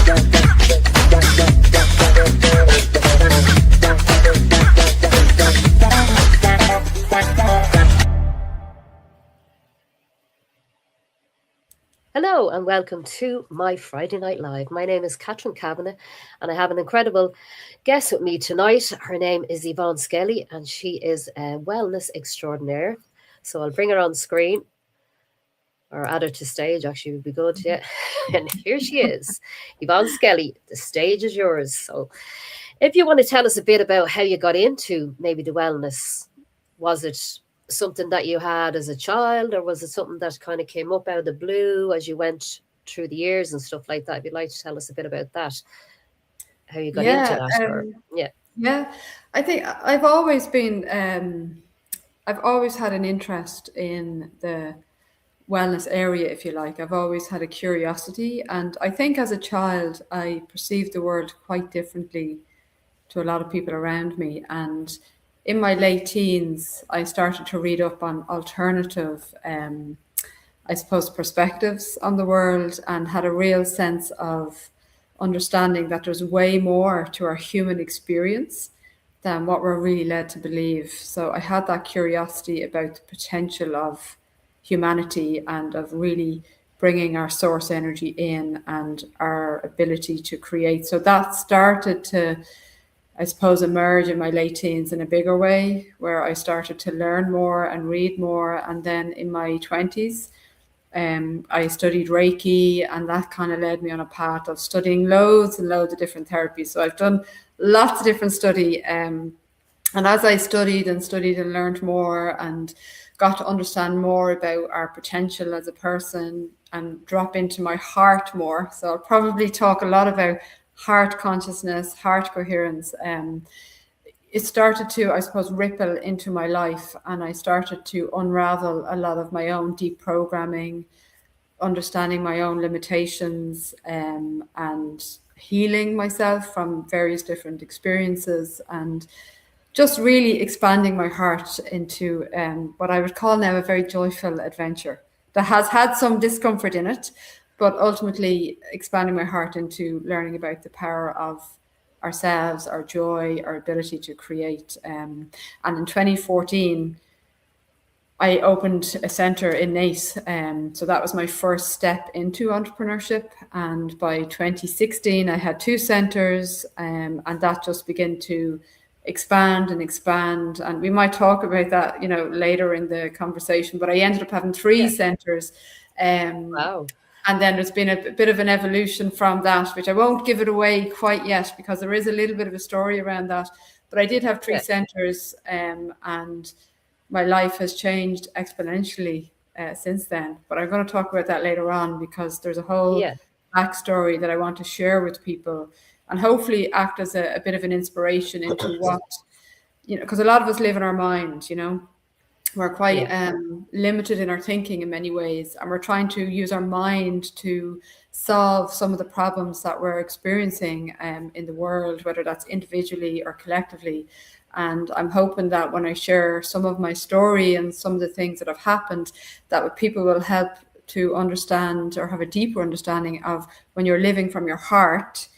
Hello and welcome to my Friday Night Live. My name is Catherine Kavanagh and I have an incredible guest with me tonight. Her name is Yvonne Skelly and she is a wellness extraordinaire. So I'll bring her on screen or add her to stage, actually would be good, yeah. And here she is, Yvonne Skelly. The stage is yours. So if you want to tell us a bit about how you got into maybe the wellness, was it something that you had as a child, or was it something that kind of came up out of the blue as you went through the years and stuff like that? If you'd like to tell us a bit about that, how you got into that, yeah. I think I've always been, I've always had an interest in the wellness area, if you like. I've always had a curiosity, and I think as a child I perceived the world quite differently to a lot of people around me. And in my late teens, I started to read up on alternative, I suppose, perspectives on the world, and had a real sense of understanding that there's way more to our human experience than what we're really led to believe. So I had that curiosity about the potential of humanity and of really bringing our source energy in and our ability to create. So that started to, I suppose, emerge in my late teens in a bigger way, where I started to learn more and read more. And then in my 20s, I studied Reiki, and that kind of led me on a path of studying loads and loads of different therapies. So I've done lots of different study. And as I studied and learned more and got to understand more about our potential as a person and drop into my heart more. So I'll probably talk a lot about heart consciousness, heart coherence. It started to, I suppose, ripple into my life, and I started to unravel a lot of my own deep programming, understanding my own limitations, and healing myself from various different experiences, and just really expanding my heart into what I would call now a very joyful adventure that has had some discomfort in it, but ultimately expanding my heart into learning about the power of ourselves, our joy, our ability to create. And in 2014, I opened a centre in Nace. So that was my first step into entrepreneurship. And by 2016, I had 2 centres, and that just began to expand. And we might talk about that, later in the conversation, but I ended up having 3 centres. wow. And then there's been a bit of an evolution from that, which I won't give it away quite yet because there is a little bit of a story around that. But I did have 3 centres, and my life has changed exponentially since then. But I'm going to talk about that later on, because there's a whole backstory that I want to share with people, and hopefully act as a bit of an inspiration into what, because a lot of us live in our mind, we're quite limited in our thinking in many ways, and we're trying to use our mind to solve some of the problems that we're experiencing in the world, whether that's individually or collectively. And I'm hoping that when I share some of my story and some of the things that have happened, that people will help to understand or have a deeper understanding of when you're living from your heart,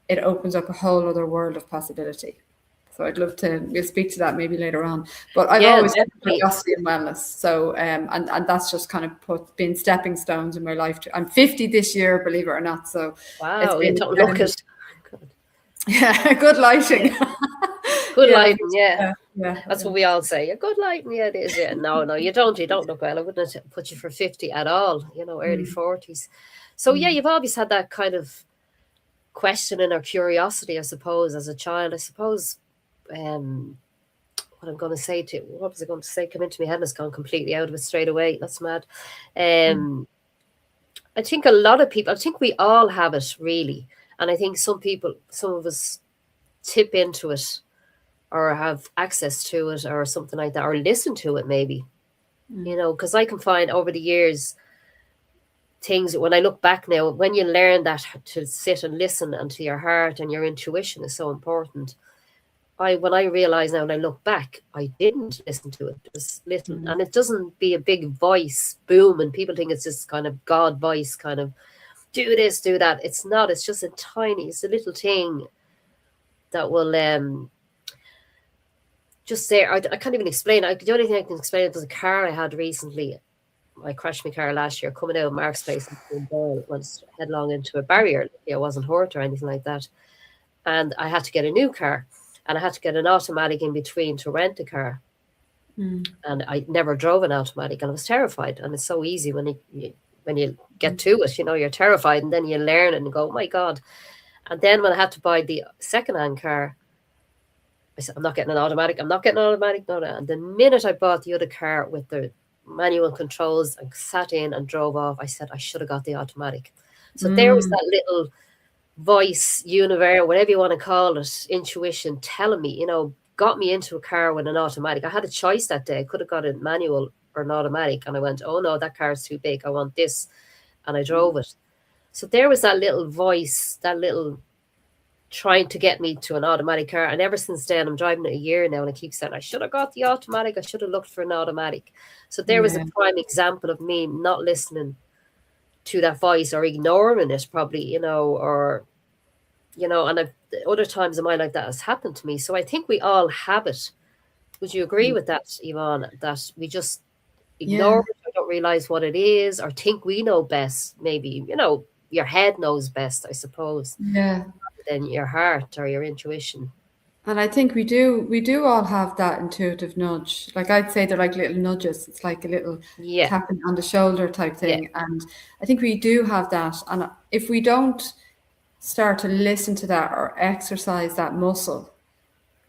it opens up a whole other world of possibility. So I'd love to, we'll speak to that maybe later on. But I've always had curiosity in wellness. So, and that's just kind of been stepping stones in my life. I'm 50 this year, believe it or not. So wow, you don't look it. Yeah, good lighting. Good lighting, yeah. That's what we all say. Good lighting, yeah, it is. Yeah. No, you don't look well. I wouldn't put you for 50 at all, early 40s. So yeah, you've always had that kind of questioning or curiosity, I suppose, as a child. I suppose what I'm going to say what was I going to say? Come into my head and it's gone completely out of it straight away. That's mad. I think a lot of people, I think we all have it really. And I think some of us tip into it or have access to it or something like that, or listen to it maybe, because I can find over the years things, when I look back now, when you learn that to sit and listen and to your heart and your intuition is so important. When I realize now, when I look back, I didn't listen to it, just little. And it doesn't be a big voice boom and people think it's this kind of God voice kind of, do this, do that. It's not. It's just a tiny. It's a little thing that will just say. I can't even explain. The only thing I can explain it was a car I had recently. I crashed my car last year coming out of Mark's place in Ball, went headlong into a barrier. I wasn't hurt or anything like that. And I had to get a new car. And I had to get an automatic in between to rent a car. Mm. And I never drove an automatic, and I was terrified. And it's so easy when you get to it, you're terrified, and then you learn and go, oh my God. And then when I had to buy the second-hand car, I said, I'm not getting an automatic. I'm not getting an automatic. No, no. And the minute I bought the other car with the manual controls and sat in and drove off, I said, I should have got the automatic. So there was Mm. that little voice, universe, whatever you want to call it, intuition telling me, got me into a car with an automatic. I had a choice that day. I could have got a manual or an automatic. And I went, oh no, that car is too big. I want this. And I drove it. So there was that little voice, that little trying to get me to an automatic car. And ever since then, I'm driving it a year now, and I keep saying, I should have got the automatic. I should have looked for an automatic. So there was a Yeah. prime example of me not listening to that voice or ignoring it, probably, and other times in my life that has happened to me. So I think we all have it. Would you agree with that, Yvonne, that we just ignore Yeah. it or don't realize what it is or think we know best? Maybe, your head knows best, I suppose, Yeah. than your heart or your intuition. And I think we do all have that intuitive nudge. Like I'd say they're like little nudges. It's like a little Yeah, tapping on the shoulder type yeah, thing. And I think we do have that. And if we don't start to listen to that or exercise that muscle,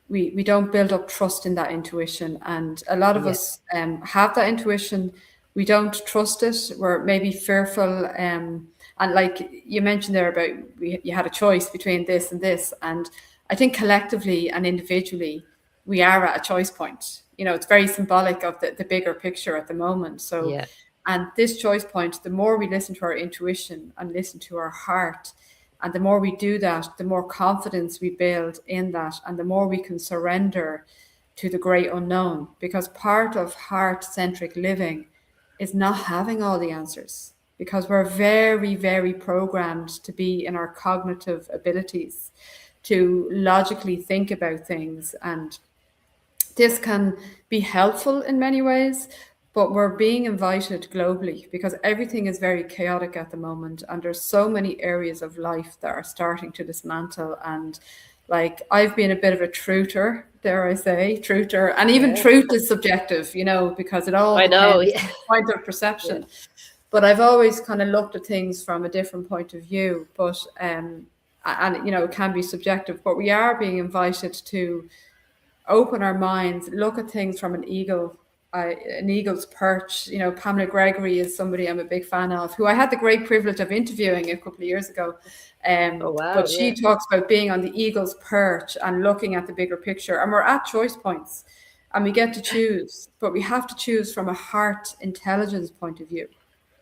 we don't build up trust in that intuition. And a lot of yeah, us have that intuition. We don't trust it. We're maybe fearful. And like you mentioned there about you had a choice between this and this. And I think collectively and individually, we are at a choice point. It's very symbolic of the bigger picture at the moment. So, yeah, and this choice point, the more we listen to our intuition and listen to our heart, and the more we do that, the more confidence we build in that, and the more we can surrender to the great unknown. Because part of heart centric living is not having all the answers, because we're very, very programmed to be in our cognitive abilities, to logically think about things. And this can be helpful in many ways, but we're being invited globally because everything is very chaotic at the moment, and there's so many areas of life that are starting to dismantle. And like I've been a bit of a truther, dare I say, truther, and even yeah. truth is subjective, because it all I know. depends Yeah, on the point of yeah, perception. But I've always kind of looked at things from a different point of view. But and it can be subjective, but we are being invited to open our minds, look at things from an eagle's perch. Pamela Gregory is somebody I'm a big fan of, who I had the great privilege of interviewing a couple of years ago. oh wow, But yeah, she talks about being on the eagle's perch and looking at the bigger picture. And we're at choice points, and we get to choose, but we have to choose from a heart intelligence point of view.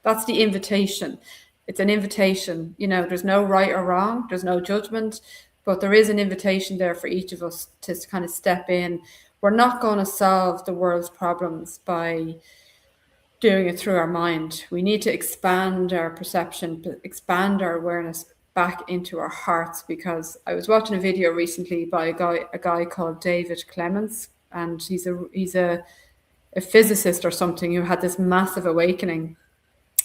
That's the invitation. It's an invitation. There's no right or wrong, there's no judgment, but there is an invitation there for each of us to kind of step in. We're not going to solve the world's problems by doing it through our mind. We need to expand our perception, expand our awareness back into our hearts. Because I was watching a video recently by a guy called David Clements, and he's a physicist or something who had this massive awakening,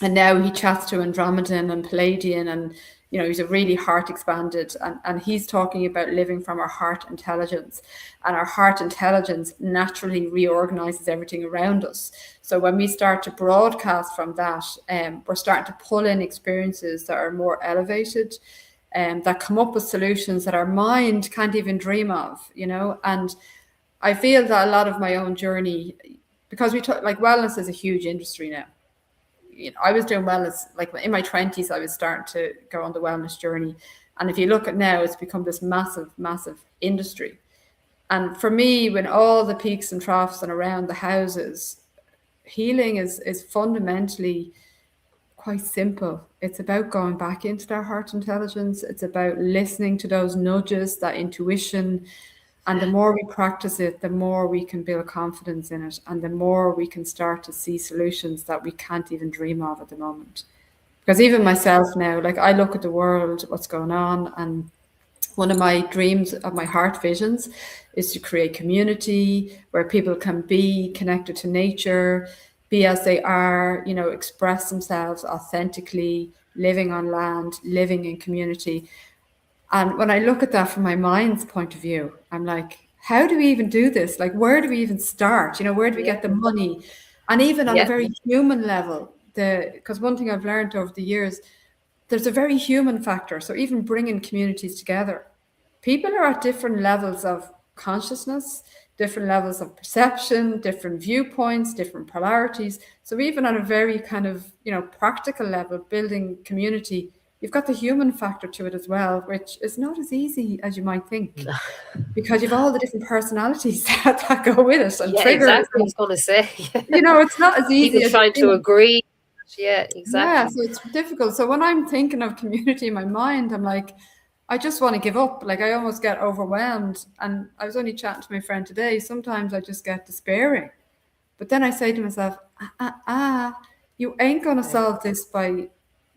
and now he chats to Andromedan and Palladian, and he's a really heart expanded, and he's talking about living from our heart intelligence. And our heart intelligence naturally reorganizes everything around us. So when we start to broadcast from that, we're starting to pull in experiences that are more elevated, that come up with solutions that our mind can't even dream of. And I feel that a lot of my own journey, because we talk, like, wellness is a huge industry now. I was doing wellness like in my 20s. I was starting to go on the wellness journey, and if you look at now, it's become this massive, massive industry. And for me, when all the peaks and troughs and around the houses, healing is fundamentally quite simple. It's about going back into their heart intelligence. It's about listening to those nudges, that intuition. And the more we practice it, the more we can build confidence in it, and the more we can start to see solutions that we can't even dream of at the moment. Because even myself now, like I look at the world, what's going on, and one of my dreams, of my heart visions, is to create community where people can be connected to nature, be as they are, express themselves authentically, living on land, living in community. And when I look at that from my mind's point of view, I'm like, how do we even do this? Like, where do we even start? Where do we Yeah, get the money? And even on a yeah, very human level, because one thing I've learned over the years, there's a very human factor. So even bringing communities together, people are at different levels of consciousness, different levels of perception, different viewpoints, different polarities. So even on a very kind of, practical level, building community, you've got the human factor to it as well, which is not as easy as you might think because you've all the different personalities that go with it and yeah, triggers. exactly. I was And, going to say, it's not as people easy as you trying to think. agree. Yeah, Yeah, exactly. so it's difficult. So when I'm thinking of community in my mind, I'm like, I just want to give up. Like I almost get overwhelmed. And I was only chatting to my friend today. Sometimes I just get despairing. But then I say to myself, you ain't going to Right. solve this by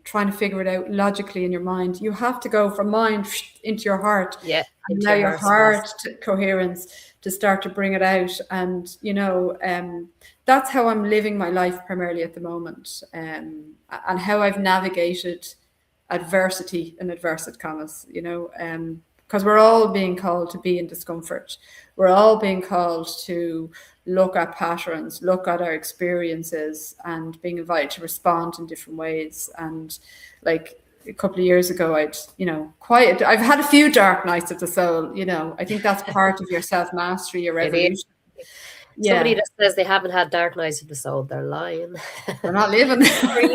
trying to figure it out logically in your mind. You have to go from mind into your heart Yeah, and into allow your your heart space. heart to coherence to start to bring it out. And, that's how I'm living my life primarily at the moment, and how I've navigated adversity in adverted commas, because we're all being called to be in discomfort. We're all being called to look at patterns, look at our experiences, and being invited to respond in different ways. And like a couple of years ago, I've had a few dark nights of the soul. I think that's part of your self mastery, your It is. evolution. Somebody Yeah, that says they haven't had dark nights of the soul, they're lying. we're not living. Sorry.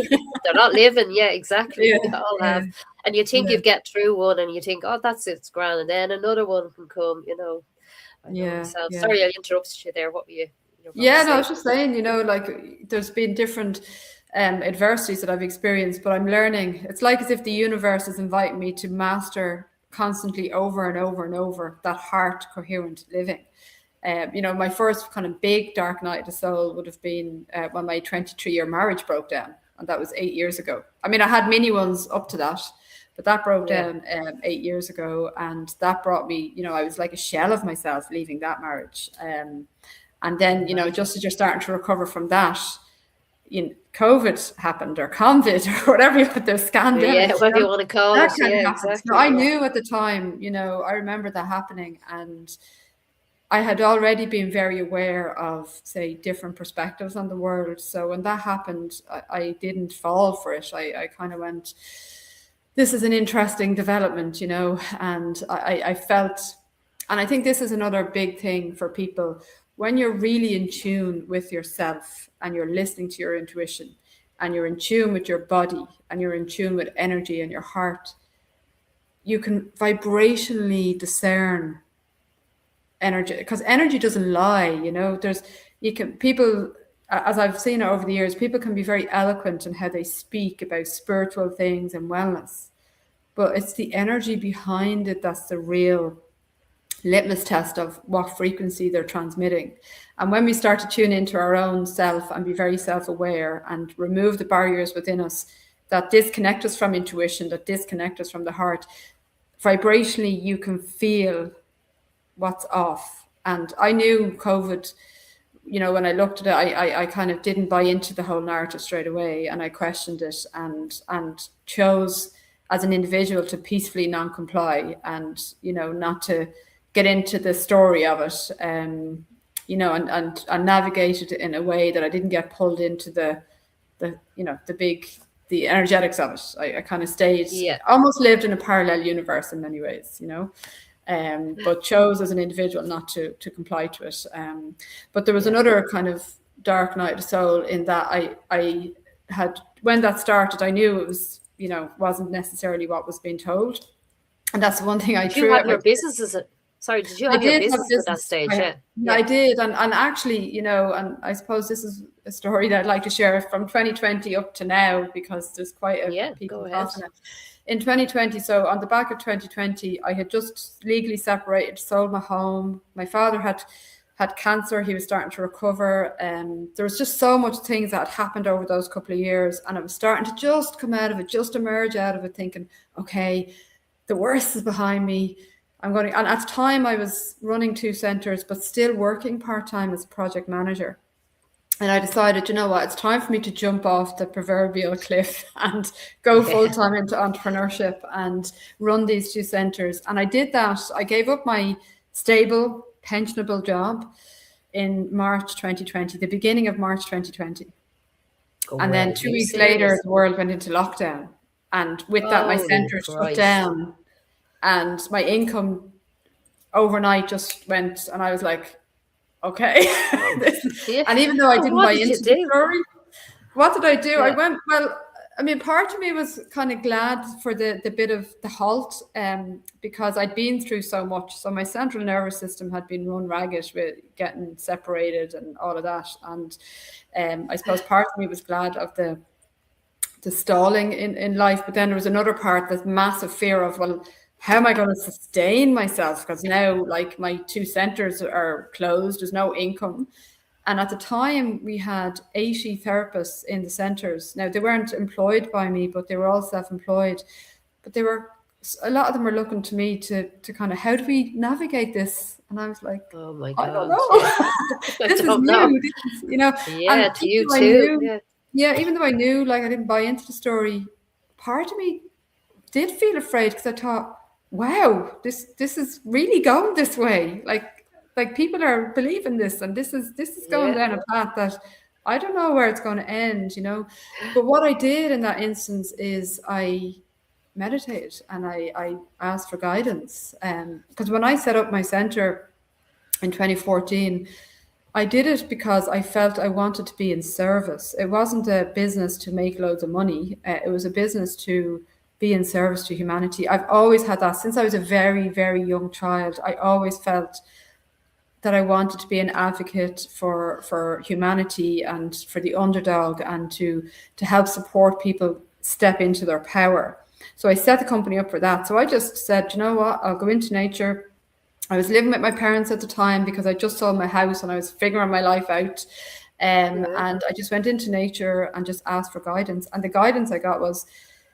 They're not living. Yeah, exactly. Yeah, We all yeah, have. And you think yeah, you get through one and you think, oh, that's it's grand. And then another one can come. I know yeah, myself. yeah. Sorry, I interrupted you there. What you were going to Yeah, no, I say? was just saying, like there's been different adversities that I've experienced, but I'm learning. It's like as if the universe is inviting me to master constantly over and over and over that heart coherent living. My first kind of big dark night of the soul would have been when my 23-year marriage broke down, and that was 8 years ago. I mean, I had mini ones up to that, but that broke Yeah. down 8 years ago, and that brought me, I was like a shell of myself leaving that marriage. And then, Imagine. just as you're starting to recover from that, COVID happened or COVID or whatever the Yeah, scandemic, whatever you want to call that it. kind Yeah, of happened. So exactly. I Yeah. knew at the time, I remember that happening, and I had already been very aware of, say, different perspectives on the world. So when that happened, I didn't fall for it. I kind of went, this is an interesting development, and I felt, and I think this is another big thing for people when you're really in tune with yourself and you're listening to your intuition and you're in tune with your body and you're in tune with energy and your heart, you can vibrationally discern energy because energy doesn't lie. You can people, as I've seen over the years, people can be very eloquent in how they speak about spiritual things and wellness, but it's the energy behind it that's the real litmus test of what frequency they're transmitting. And when we start to tune into our own self and be very self-aware and remove the barriers within us that disconnect us from intuition, that disconnect us from the heart, vibrationally you can feel what's off. And I knew COVID, when I looked at it, I kind of didn't buy into the whole narrative straight away, and I questioned it and chose as an individual to peacefully non-comply and not to get into the story of it, and navigate it in a way that I didn't get pulled into the energetics of it. I kind of stayed, Yeah. almost lived in a parallel universe in many ways. But chose as an individual not to comply to it. But there was Yeah. another kind of dark night of soul in that I had, when that started, I knew it was, wasn't necessarily what was being told. And that's the one thing I Did you threw have out my. your businesses? Sorry, did you I have your did have businesses at that business. stage? Yeah. Yeah, Yeah. I did. And actually, and I suppose this is a story that I'd like to share from 2020 up to now, because there's quite a Yeah. peak Go and ahead. trough in it. In 2020, so on the back of 2020, I had just legally separated, sold my home. My father had cancer. He was starting to recover. There was just so much things that had happened over those couple of years, and I was starting to just come out of it, just emerge out of it, thinking, okay, the worst is behind me. I'm going to, and at the time I was running 2 centres, but still working part-time as a project manager. And I decided, you know what, it's time for me to jump off the proverbial cliff and go full Yeah. time into entrepreneurship and run these 2 centres. And I did that. I gave up my stable, pensionable job in March 2020, the beginning of March 2020. Oh, And wow. then Are two you weeks later, serious? the world went into lockdown. And with that, my Holy centre shut Christ. down and my income overnight just went. And I was like, okay. Oh, yeah. And even though I And didn't what buy did you into the do? story, what did I do? I Yeah. went, well, I mean, part of me was kind of glad for the bit of the halt, because I'd been through so much. So my central nervous system had been run ragged with getting separated and all of that. And I suppose part of me was glad of the stalling in life. But then there was another part, this massive fear of, well, how am I going to sustain myself? Because now, like, my 2 centres are closed, there's no income. And at the time, we had 80 therapists in the centres. Now, they weren't employed by me, but they were all self-employed. But they were, a lot of them were looking to me to kind of, how do we navigate this? And I was like, Oh my I don't God. know. Yeah. I This is don't know. new. This is, and Yeah, to even you though I too. knew, Yeah. yeah, even though I knew, like, I didn't buy into the story, part of me did feel afraid because I thought, wow, this is really going this way. Like people are believing this, and this is going Yeah. down a path that I don't know where it's going to end. But what I did in that instance is I meditated and I asked for guidance. Because when I set up my center in 2014, I did it because I felt I wanted to be in service. It wasn't a business to make loads of money. It was a business to be in service to humanity. I've always had that since I was a very, very young child. I always felt that I wanted to be an advocate for humanity and for the underdog, and to help support people step into their power. So I set the company up for that. So I just said, you know what, I'll go into nature. I was living with my parents at the time because I just sold my house and I was figuring my life out. Yeah. And I just went into nature and just asked for guidance. And the guidance I got was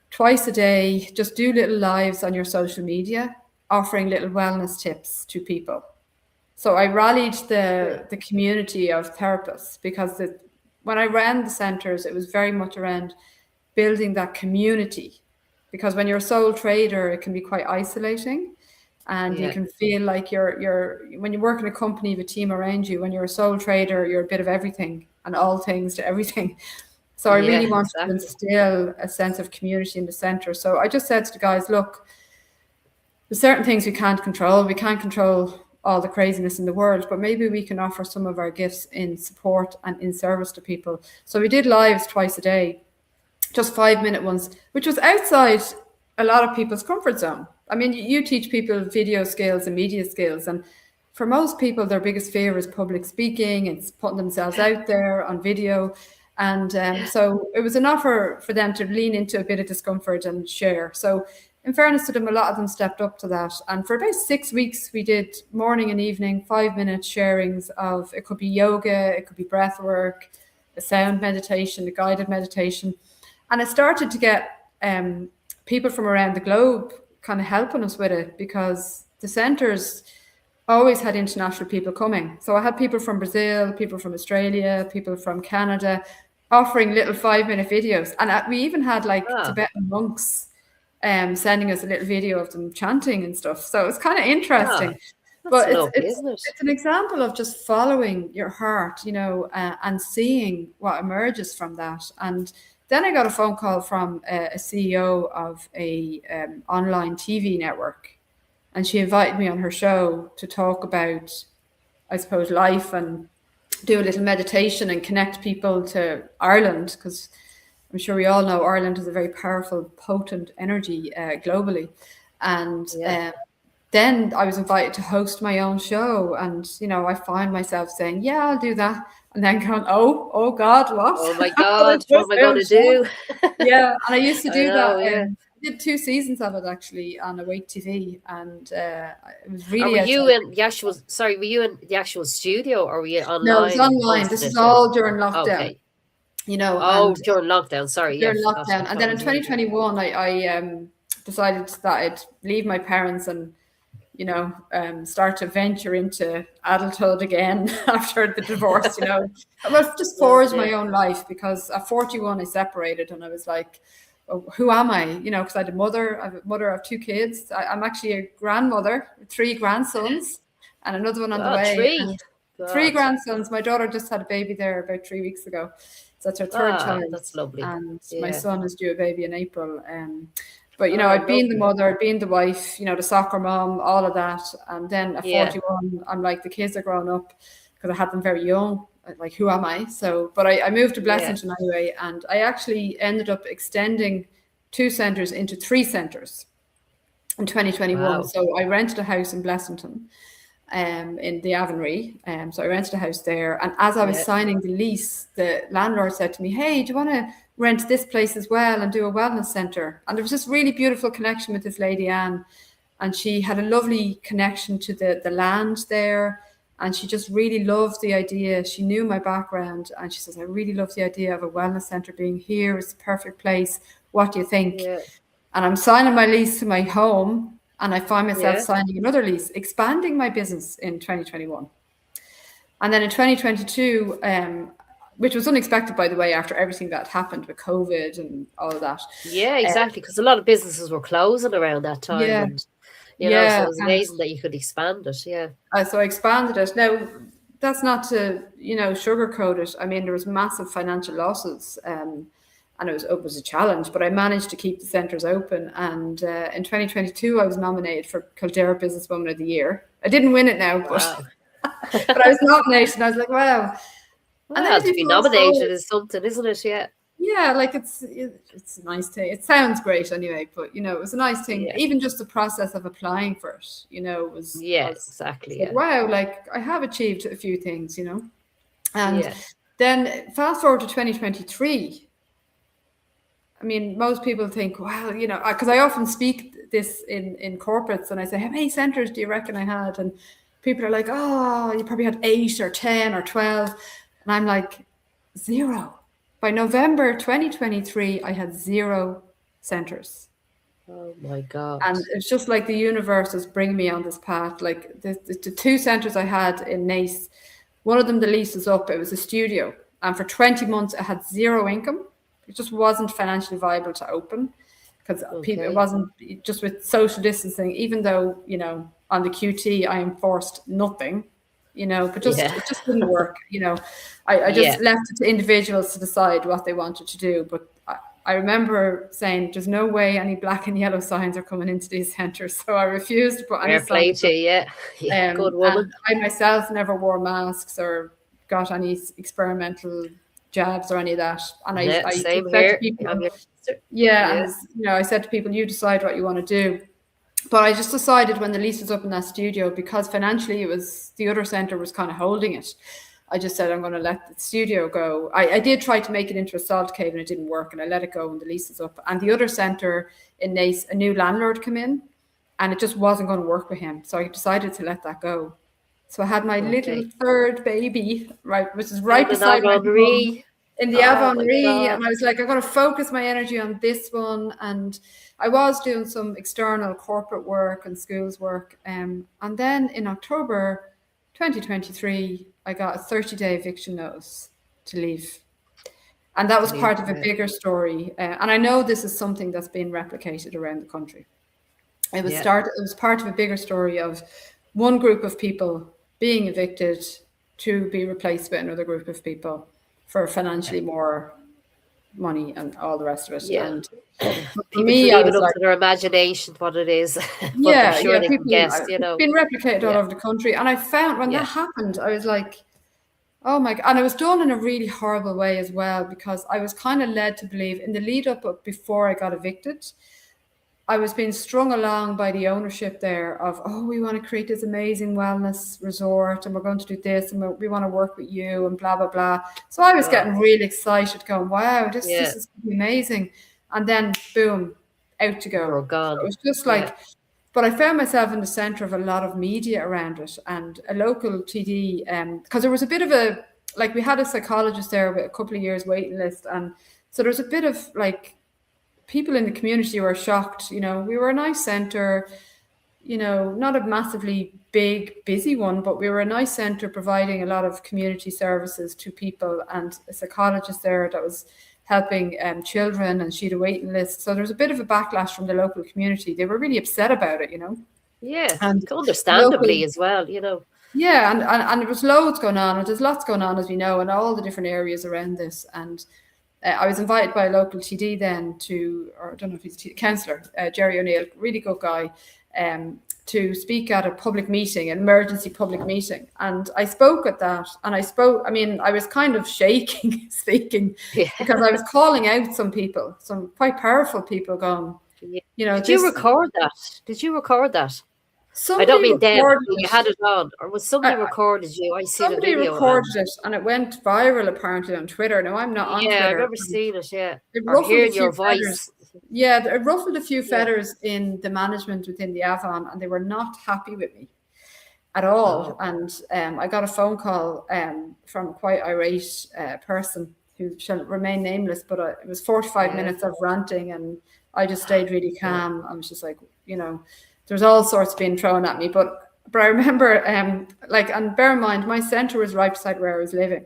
twice a day, just do little lives on your social media, offering little wellness tips to people. So I rallied Yeah. the community of therapists because when I ran the centres, it was very much around building that community. Because when you're a sole trader, it can be quite isolating, and you Yeah. can feel like you're when you work in a company with a team around you. When you're a sole trader, you're a bit of everything and all things to everything. So I Yeah. really wanted to Exactly. instill a sense of community in the centre. So I just said to the guys, look, there's certain things we can't control. We can't control all the craziness in the world, but maybe we can offer some of our gifts in support and in service to people. So we did lives twice a day, just 5-minute ones, which was outside a lot of people's comfort zone. I mean, you teach people video skills and media skills, and for most people, their biggest fear is public speaking. It's putting themselves out there on video. And so it was an offer for them to lean into a bit of discomfort and share. So, in fairness to them, a lot of them stepped up to that. And for about 6 weeks, we did morning and evening 5-minute sharings of, it could be yoga, it could be breath work, a sound meditation, a guided meditation. And I started to get people from around the globe kind of helping us with it, because the centres always had international people coming. So I had people from Brazil, people from Australia, people from Canada offering little 5-minute videos. And we even had like Ah. Tibetan monks sending us a little video of them chanting and stuff. So it was kind of Ah. interesting. That's But it's lovely, it's isn't it? it's an example of just following your heart, and seeing what emerges from that. And then I got a phone call from a CEO of a online TV network, and she invited me on her show to talk about, I suppose, life, and do a little meditation and connect people to Ireland, because I'm sure we all know Ireland is a very powerful, potent energy globally. And Yeah. then I was invited to host my own show, and I find myself saying, "Yeah, I'll do that," and then going, "Oh God, what? Oh my What is God, what this am I going new to show?" do? Yeah, and I used to I do that. know. Yeah. did 2 seasons of it actually on Awake TV, and it was Or were really you outside. in the actual? Sorry, were you in the actual studio, or were you No, it was online online. hosting This is it? Or all during lockdown, okay. and Oh, during lockdown. Sorry, yeah, during forgot. I lockdown. And thought then it in was in. 2021, I decided that I'd leave my parents and start to venture into adulthood again after the divorce, Well, just Oh forge my dear. own life because at 41 I separated and I was like, oh, who am I? Because I have a mother of 2 kids. I'm actually a grandmother with 3 grandsons and another one on the Oh, way. three. And three God. grandsons. My daughter just had a baby there about 3 weeks ago. So that's her third Ah, child. that's lovely. And my Yeah. son is due a baby in April. But Oh, I've been the lovely. mother, I've been the wife, the soccer mom, all of that. And then at Yeah. 41, I'm like, the kids are growing up because I had them very young. Like, who am I? So, but I moved to Yeah. Blessington anyway, and I actually ended up extending 2 centres into 3 centres in 2021. Wow. So I rented a house in Blessington, in the Avonry. So I rented a house there. And as I was Yeah. signing the lease, the landlord said to me, "Hey, do you want to rent this place as well and do a wellness centre?" And there was this really beautiful connection with this lady, Anne. And she had a lovely connection to the land there. And she just really loved the idea. She knew my background. And she says, "I really love the idea of a wellness centre being here. It's the perfect place. What do you think?" Yeah. And I'm signing my lease to my home, and I find myself Yeah. signing another lease, expanding my business in 2021. And then in 2022, which was unexpected, by the way, after everything that happened with COVID and all of that. Yeah, Uh, exactly. Because a lot of businesses were closing around that time, yeah, and so yeah. it was And amazing that you could expand it. Yeah. so I expanded it. Now, that's not to, sugarcoat it. I mean, there was massive financial losses. And it was a challenge, but I managed to keep the centres open. And in 2022, I was nominated for Kildare Businesswoman of the Year. I didn't win it now, but Wow. but I was nominated. And I was like, wow. And then Well, if to you be fast forward, nominated is something, isn't it? Yeah. yeah, like it's a nice thing. It sounds great anyway, but it was a nice thing. Yeah. Even just the process of applying for it, Yeah. it's Exactly. like Yeah. wow, like I have achieved a few things. And Yeah. then fast forward to 2023. I mean, most people think, well, because I often speak this in corporates, and I say, how many centres do you reckon I had? And people are like, oh, you probably had 8 or 10 or 12, and I'm like, zero. By November 2023, I had 0 centres. Oh my God. And it's just like the universe is bringing me on this path. Like the 2 centres I had in Nace, one of them, the lease was up. It was a studio. And for 20 months, it had zero income. It just wasn't financially viable to open because people, it Okay. wasn't just with social distancing, even though, on the QT, I enforced nothing, but just, Yeah. it just didn't work. I Yeah. just left it to individuals to decide what they wanted to do. But I remember saying, there's no way any black and yellow signs are coming into these centres. So I refused to put any Fair play signs to up. you. Yeah. Yeah. Good woman. And I myself never wore masks or got any experimental jabs or any of that. And Yeah. I Same just said to here. I'm people, your sister. yeah, Yeah. and I said to people, you decide what you want to do. But I just decided when the lease was up in that studio, because financially it was the other centre was kind of holding it. I just said I'm going to let the studio go. I did try to make it into a salt cave and it didn't work, and I let it go when the lease was up. And the other centre in Nace, a new landlord came in, and it just wasn't going to work with him. So I decided to let that go. So I had my little Okay. third baby, right, which is In right the beside my mum Navajo. in the Oh my Avonry. God. And I was like, I'm going to focus my energy on this one. And I was doing some external corporate work and schools work. And then in October 2023, I got a 30-day eviction notice to leave. And that To was leave. part of a Yeah. bigger story. And I know this is something that's being replicated around the country. Yeah. It was part of a bigger story of one group of people being evicted to be replaced by another group of people for Yeah. financially more money and all the rest of it. Yeah. And for People to me, I leave it was up like, to their imagination what it is, but they're yeah, sure yeah, they can people, guess. it's been replicated all Yeah. over the country. And I found when that Yeah. happened, I was like, oh my God. And it was done in a really horrible way as well, because I was kind of led to believe in the lead up before I got evicted, I was being strung along by the ownership there of, oh, we want to create this amazing wellness resort and we're going to do this and we want to work with you and blah, blah, blah. So I was Oh, getting really excited going, wow, this yeah. is amazing. And then boom, out to You're go. So it gone. was just Yeah. like, but I found myself in the centre of a lot of media around it and a local TD, because there was a bit of a, like we had a psychologist there with a couple of years waiting list. And so there was a bit of like, people in the community were shocked. We were a nice centre, not a massively big, busy one, but we were a nice centre providing a lot of community services to people, and a psychologist there that was helping children, and she had a waiting list. So there was a bit of a backlash from the local community. They were really upset about it. Yeah. And the local, Understandably as well. yeah, and there was loads going on, and there's lots going on, as we know, in all the different areas around this. And I was invited by a local TD then to, or I don't know if he's a councillor, Jerry O'Neill, really good guy, to speak at a public meeting, an emergency public meeting. And I spoke at that, and I was kind of shaking speaking, Yeah. because I was calling out some people, some quite powerful people, going, Yeah. Did you this, record that? Did you record that? I don't somebody mean them. recorded You it. had it on, or was somebody I, recorded you? I seen a Somebody video, and recorded it, and it went viral apparently on Twitter. Now, I'm not on yeah, I Twitter. remember seeing it. Yeah, It or ruffled a hearing few your feathers. voice. Yeah, it ruffled a few Yeah. feathers in the management within the Avon, and they were not happy with me at all. Oh, And I got a phone call from a quite irate person who shall remain nameless, but it was 45 yeah, minutes of ranting, and I just stayed really yeah, calm. I was just like, there's all sorts being thrown at me, but I remember, and bear in mind, my centre was right beside where I was living.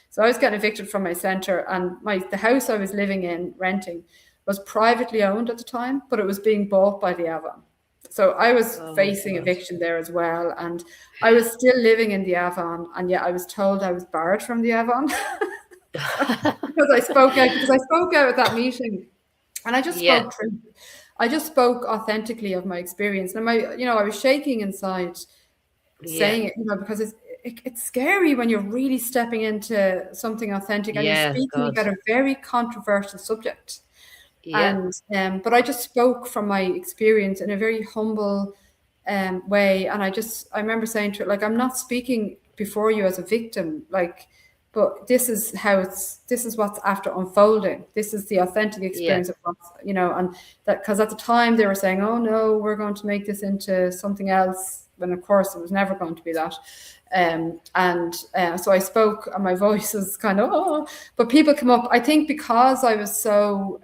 So I was getting evicted from my centre, and the house I was living in, renting, was privately owned at the time, but it was being bought by the Avon. So I was oh facing God. eviction there as well, and I was still living in the Avon, and yet I was told I was barred from the Avon because I spoke out. Because I spoke out at that meeting, and I just Yeah, spoke truth. I just spoke authentically of my experience, and I was shaking inside yeah, saying it, because it's scary when you're really stepping into something authentic and you're yeah, speaking God, about a very controversial subject. yeah, And but I just spoke from my experience in a very humble way, and I remember saying to it, like, I'm not speaking before you as a victim, like, but this is what's after unfolding. This is the authentic yeah, experience of what's, and that, because at the time they were saying, oh no, we're going to make this into something else, when of course it was never going to be that. And so I spoke, and my voice was kind of, oh, but people come up. I think because I was so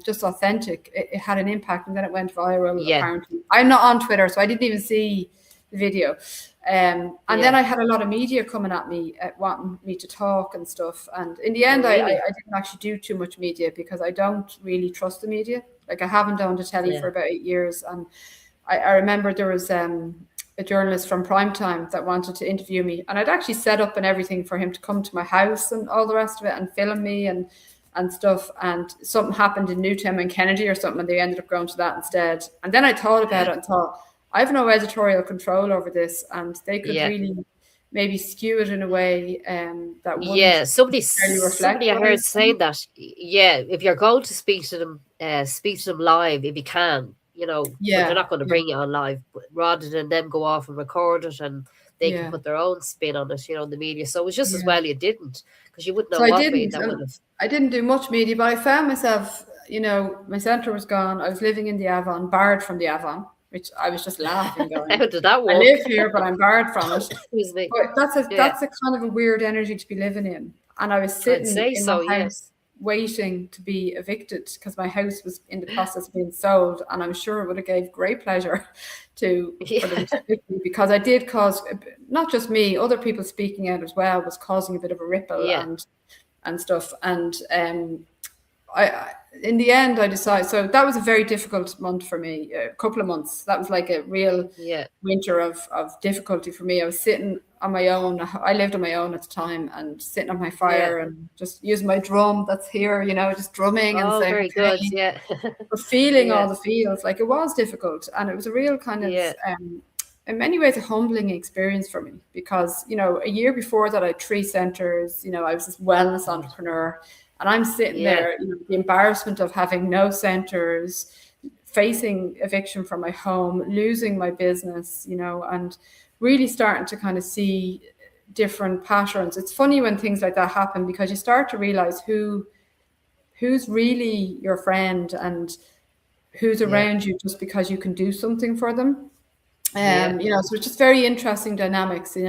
just authentic, it had an impact, and then it went viral. yeah, Apparently, I'm not on Twitter, so I didn't even see the video. And then yeah. I had a lot of media coming at me, wanting me to talk and stuff. And in the Oh, end, I really? didn't actually do too much media, because I don't really trust the media. Like, I haven't done the telly Yeah, for about 8 years, and I remember there was a journalist from Primetime that wanted to interview me, and I'd actually set up and everything for him to come to my house and all the rest of it, and film me and stuff. And something happened in Newtown and Kennedy or something, and they ended up going to that instead. And then I thought about it and thought, I have no editorial control over this, and they could yeah. really maybe skew it in a way that wouldn't Yeah, somebody, necessarily reflect somebody I what I heard was saying. saying that. Yeah, if you're going to speak to them live if you can, but they're Yeah, not going to yeah, bring you on live, but rather than them go off and record it, and they can yeah, put their own spin on it, in the media. So it was just as yeah. well you didn't, because you wouldn't know So I what way didn't. that would have. I didn't do much media, but I found myself, my centre was gone. I was living in the Avon, barred from the Avon, which I was just laughing, going, How did that I work? live here, but I'm barred from it. Excuse me. But Yeah, that's a kind of a weird energy to be living in. And I was I'd sitting say in my so. Yeah, house waiting to be evicted, because my house was in the process of being sold, and I'm sure it would have gave great pleasure for them to yeah, evict me, because I did cause, not just me, other people speaking out as well was causing a bit of a ripple yeah, and stuff. And in the end, I decided. So that was a very difficult month for me. A couple of months. That was like a real yeah, winter of difficulty for me. I was sitting on my own. I lived on my own at the time, and sitting on my yeah. fire and just using my drum that's here, just drumming and Oh, saying, very good. okay, Yeah, but feeling yeah, all the feels. Like, it was difficult, and it was a real kind of, yeah, in many ways, a humbling experience for me, because a year before that, I had 3 centers. I was this wellness entrepreneur, and I'm sitting yeah, there, the embarrassment of having no centers, facing eviction from my home, losing my business, and really starting to kind of see different patterns. It's funny when things like that happen, because you start to realize who's really your friend, and who's Yeah. around you just because you can do something for them. Yeah. So it's just very interesting dynamics, So it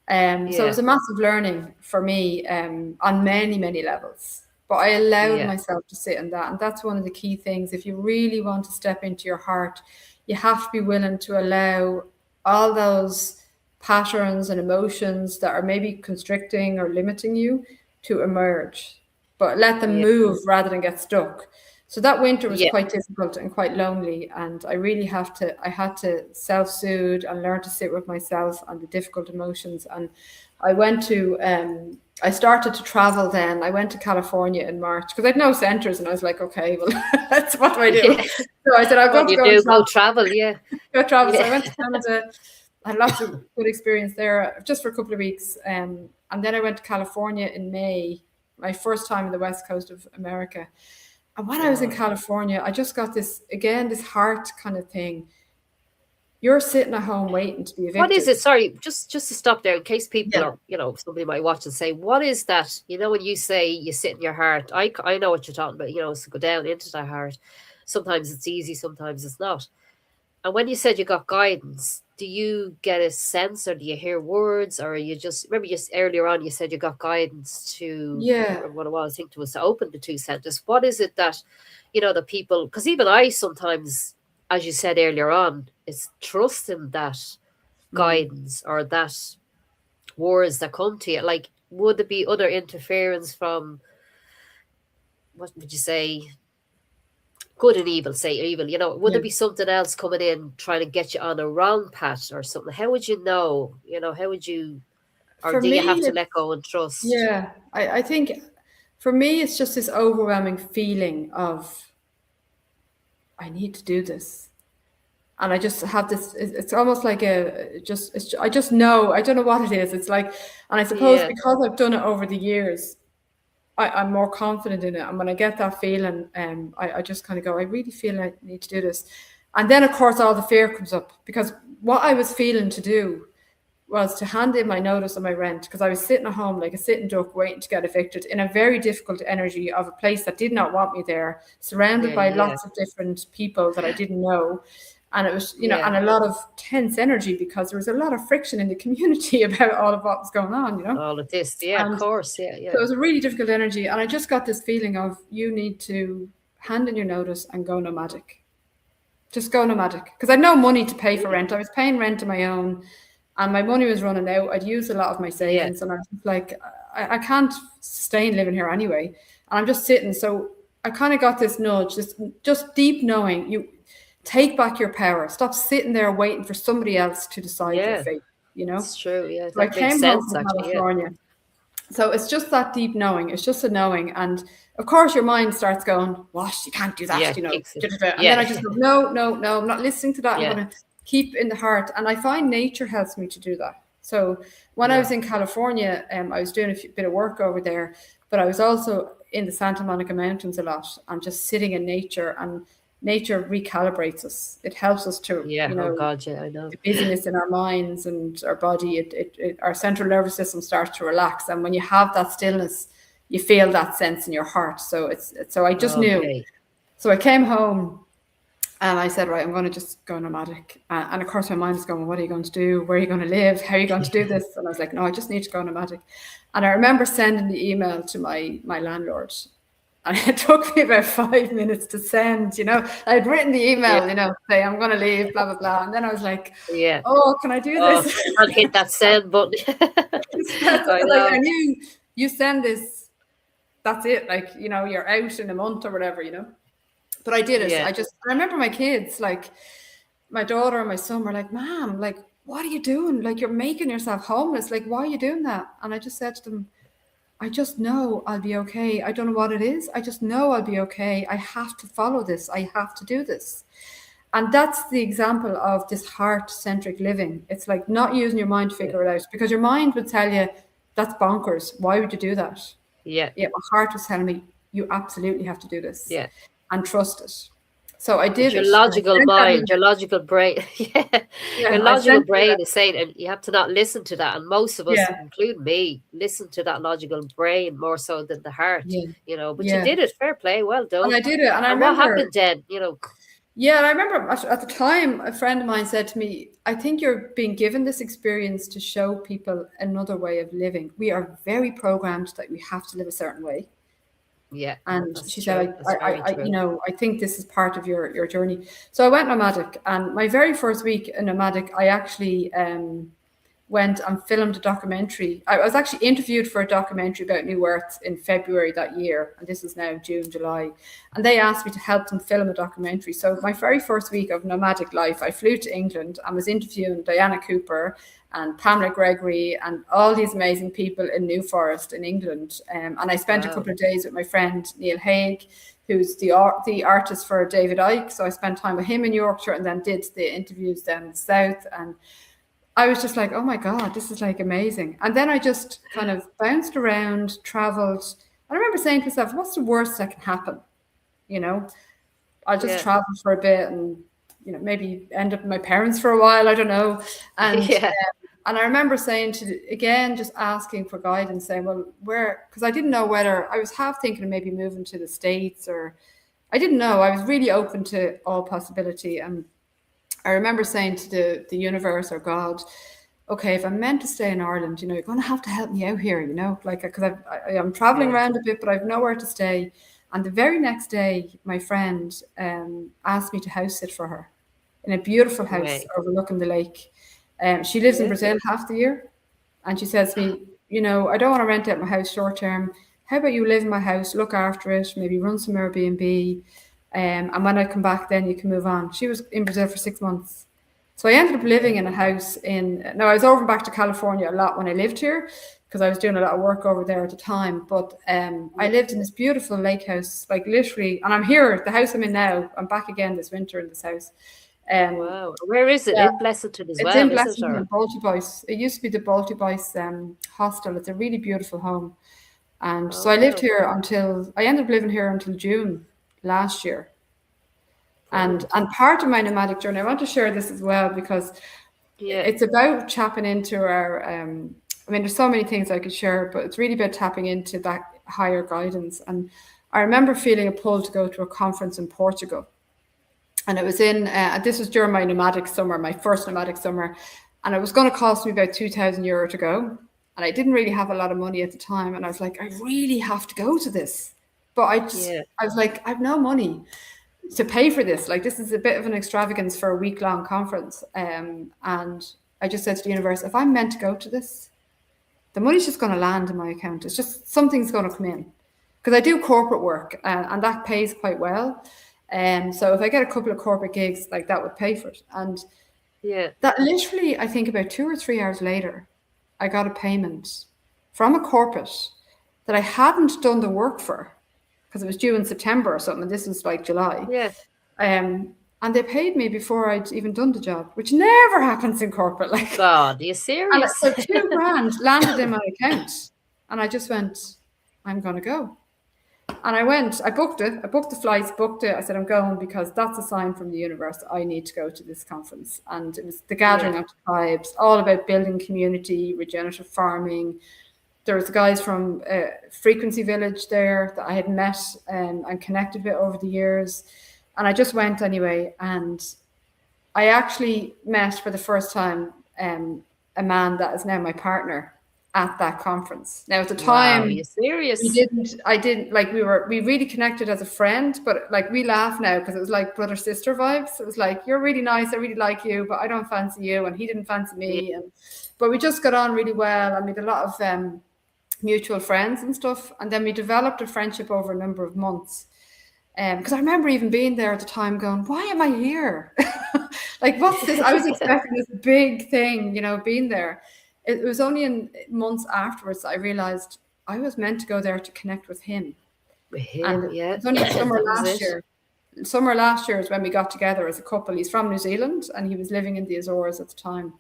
Yeah. was a massive learning for me on many, many levels. But I allowed Yeah. myself to sit in that. And that's one of the key things. If you really want to step into your heart, you have to be willing to allow all those patterns and emotions that are maybe constricting or limiting you to emerge, but let them Yeah. move rather than get stuck. So that winter was Yeah. quite difficult and quite lonely, and I had to self-soothe and learn to sit with myself and the difficult emotions. And I started to travel then. I went to California in March because I'd no centers, and I was like, okay, well, that's what do I do? Yeah. So I said, I've What got do to you go and do? Go travel. travel. Yeah. Go travel. So Yeah. I went to Canada. I had lots of good experience there just for a couple of weeks. And then I went to California in May, my first time in the west coast of America. And when I was in Wow. California, I just got this, again, this heart kind of thing. You're sitting at home waiting to be What is evicted. it? Sorry, just to stop there in case people Yeah. are, somebody might watch and say, what is that? When you say you sit in your heart, I know what you're talking about, to go down into that heart. Sometimes it's easy, sometimes it's not. And when you said you got guidance, do you get a sense or do you hear words or you just remember earlier on you said you got guidance to I can't Yeah. remember what it was, I think it was to open the two centers. What is it that the people because even I sometimes, as you said earlier on, it's trusting that Mm. guidance or that words that come to you. Like would there be other interference from what would you say good and evil, say evil, would Yeah. there be something else coming in trying to get you on a wrong path or something? How would you know? How would you, or For do you have me, to let it's, go and trust? yeah, I think for me, it's just this overwhelming feeling of, I need to do this. And I just have this, it's almost like I just know, I don't know what it is. It's like, and I suppose Yeah, because I've done it over the years, I'm more confident in it. And when I get that feeling, I just kind of go, I really feel I need to do this. And then, of course, all the fear comes up because what I was feeling to do was to hand in my notice of my rent because I was sitting at home like a sitting duck waiting to get evicted in a very difficult energy of a place that did not want me there, surrounded yeah, by yeah, lots of different people that I didn't know. And it was, yeah. and a lot of tense energy because there was a lot of friction in the community about all of what was going on. All of this, yeah, of And course, yeah, so yeah, it was a really difficult energy. And I just got this feeling of you need to hand in your notice and go nomadic. Just go nomadic. Because I had no money to pay for yeah, rent. I was paying rent on my own and my money was running out. I'd used a lot of my yeah, savings and I was like, I can't sustain living here anyway. And I'm just sitting. So I kind of got this nudge, this just deep knowing you take back your power. Stop sitting there waiting for somebody else to decide your yeah. fate. It's true. Yeah, So I that makes came home sense from actually. Yeah, California. So it's just that deep knowing. It's just a knowing. And of course, your mind starts going, what? You can't do that, yeah, kicks it. And then Yeah, I just go, no, no, no, I'm not listening to that. I'm yeah, going to keep in the heart. And I find nature helps me to do that. So when I yeah, was in California, I was doing bit of work over there, but I was also in the Santa Monica Mountains a lot and just sitting in nature. And nature recalibrates us. It helps us to, yeah. Oh God, yeah, I know. the busyness in our minds and our body, our central nervous system starts to relax. And when you have that stillness, you feel that sense in your heart. So I just knew. Okay. So I came home and I said, right, I'm going to just go nomadic. And of course, my mind is going, what are you going to do? Where are you going to live? How are you going to do this? And I was like, no, I just need to go nomadic. And I remember sending the email to my landlord. And it took me about 5 minutes to send. I'd written the Yeah, email, say, I'm going to leave, blah, blah, blah. And then I was like, yeah. oh, can I do Oh, this? and hit that send button. I Like, know. I knew you send this, that's it. Like, you're out in a month or whatever. But I did it. Yeah, I remember my kids, like my daughter and my son were like, Mom, like, what are you doing? Like, you're making yourself homeless. Like, why are you doing that? And I just said to them, I just know I'll be okay. I don't know what it is. I just know I'll be okay. I have to follow this. I have to do this. And that's the example of this heart centric living. It's like not using your mind to yeah, figure it out because your mind would tell you that's bonkers. Why would you do that? yeah, Yet my heart was telling me you absolutely have to do this yeah. and trust it. So I But did your it. And I logical sent that mind, email. your logical brain, yeah, your Yeah, I logical sent brain is saying, and you have to not listen to that. And most of us, yeah, including me, listen to that logical brain more so than the heart, yeah, But you yeah. did it. Fair play. Well And done. I did it. And I And what remember happened then? Yeah, and I remember at the time, a friend of mine said to me, I think you're being given this experience to show people another way of living. We are very programmed that we have to live a certain way. Yeah, And that's she said, true. That's very you true. know, I think this is part of your journey. So I went nomadic, and my very first week in nomadic, I actually went and filmed a documentary. I was actually interviewed for a documentary about New Earth in February that year, and this is now June, July. And they asked me to help them film a documentary. So my very first week of nomadic life, I flew to England and was interviewing Diana Cooper and Pamela Gregory and all these amazing people in New Forest in England. And I spent a Wow. couple of days with my friend Neil Haig, who's the artist for David Icke. So I spent time with him in Yorkshire and then did the interviews down in the south. And I was just like, oh my God, this is like amazing. And then I just kind of bounced around, traveled. I remember saying to myself, what's the worst that can happen? You know, I'll just Yeah. travel for a bit and, you know, maybe end up with my parents for a while. I don't know. Yeah. And I remember saying again, just asking for guidance, saying, well, where, because I didn't know whether I was half thinking of maybe moving to the States or I didn't know. I was really open to all possibility. And I remember saying to the universe or God, okay, if I'm meant to stay in Ireland, you know, you're going to have to help me out here, you know, like, because I'm traveling Yeah. around a bit, but I've nowhere to stay. And the very next day, my friend asked me to house sit for her in a beautiful No house way. overlooking the lake. She lives in Yeah. Brazil half the year. And she says to me, you know, I don't want to rent out my house short term. How about you live in my house, look after it, maybe run some Airbnb, and when I come back, then you can move on. She was in Brazil for 6 months. So I ended up living in a house in, no, I was over back to California a lot when I lived here because I was doing a lot of work over there at the time. But I Yeah. lived in this beautiful lake house, like literally, and I'm here, the house I'm in now, I'm back again this winter in this house. Um, Wow. Where is it? yeah, In Blesserton as it's well, in is it? Or Blessington, Baltibois. It used to be the Baltibois hostel. It's a really beautiful home. And so oh I lived wow. here until, I ended up living here until June last year. Brilliant. And part of my nomadic journey, I want to share this as well because Yeah. it's about tapping into our. I mean, there's so many things I could share, but it's really about tapping into that higher guidance. And I remember feeling a pull to go to a conference in Portugal, and it was in. This was during my nomadic summer, my first nomadic summer, and it was going to cost me about €2,000 to go. And I didn't really have a lot of money at the time, and I was like, I really have to go to this, but Yeah. I was like, I've no money to pay for this. Like, this is a bit of an extravagance for a week long conference. And I just said to the universe, if I'm meant to go to this, the money's just going to land in my account. It's just something's going to come in because I do corporate work and that pays quite well. So if I get a couple of corporate gigs, like that would pay for it. And Yeah. that literally, I think about 2 or 3 hours later, I got a payment from a corporate that I hadn't done the work for because it was due in September or something. And this was like July. Yeah. And they paid me before I'd even done the job, which never happens in corporate. Like, God, are you and serious? so 2 grand landed in my account, and I just went, I'm gonna go. And I went, I booked it, I booked the flights, booked it. I said, I'm going because that's a sign from the universe that I need to go to this conference. And it was the Yeah. gathering of the tribes, all about building community, regenerative farming. There was guys from Frequency Village there that I had met and connected with over the years. And I just went anyway. And I actually met for the first time a man that is now my partner at that conference. Now, at the Wow, are time, you serious? I didn't like, we really connected as a friend, but like we laugh now because it was like brother sister vibes. It was like, you're really nice, I really like you, but I don't fancy you, and he didn't fancy Yeah. me. And but we just got on really well. I made a lot of mutual friends and stuff, and then we developed a friendship over a number of months. Because I remember even being there at the time going, why am I here? Like, what's this? I was expecting this big thing, you know, being there. It was only in months afterwards that I realized I was meant to go there to connect with him. With And him, it yeah. was only summer That was last it. year. Summer last year is when we got together as a couple. He's from New Zealand and he was living in the Azores at the time.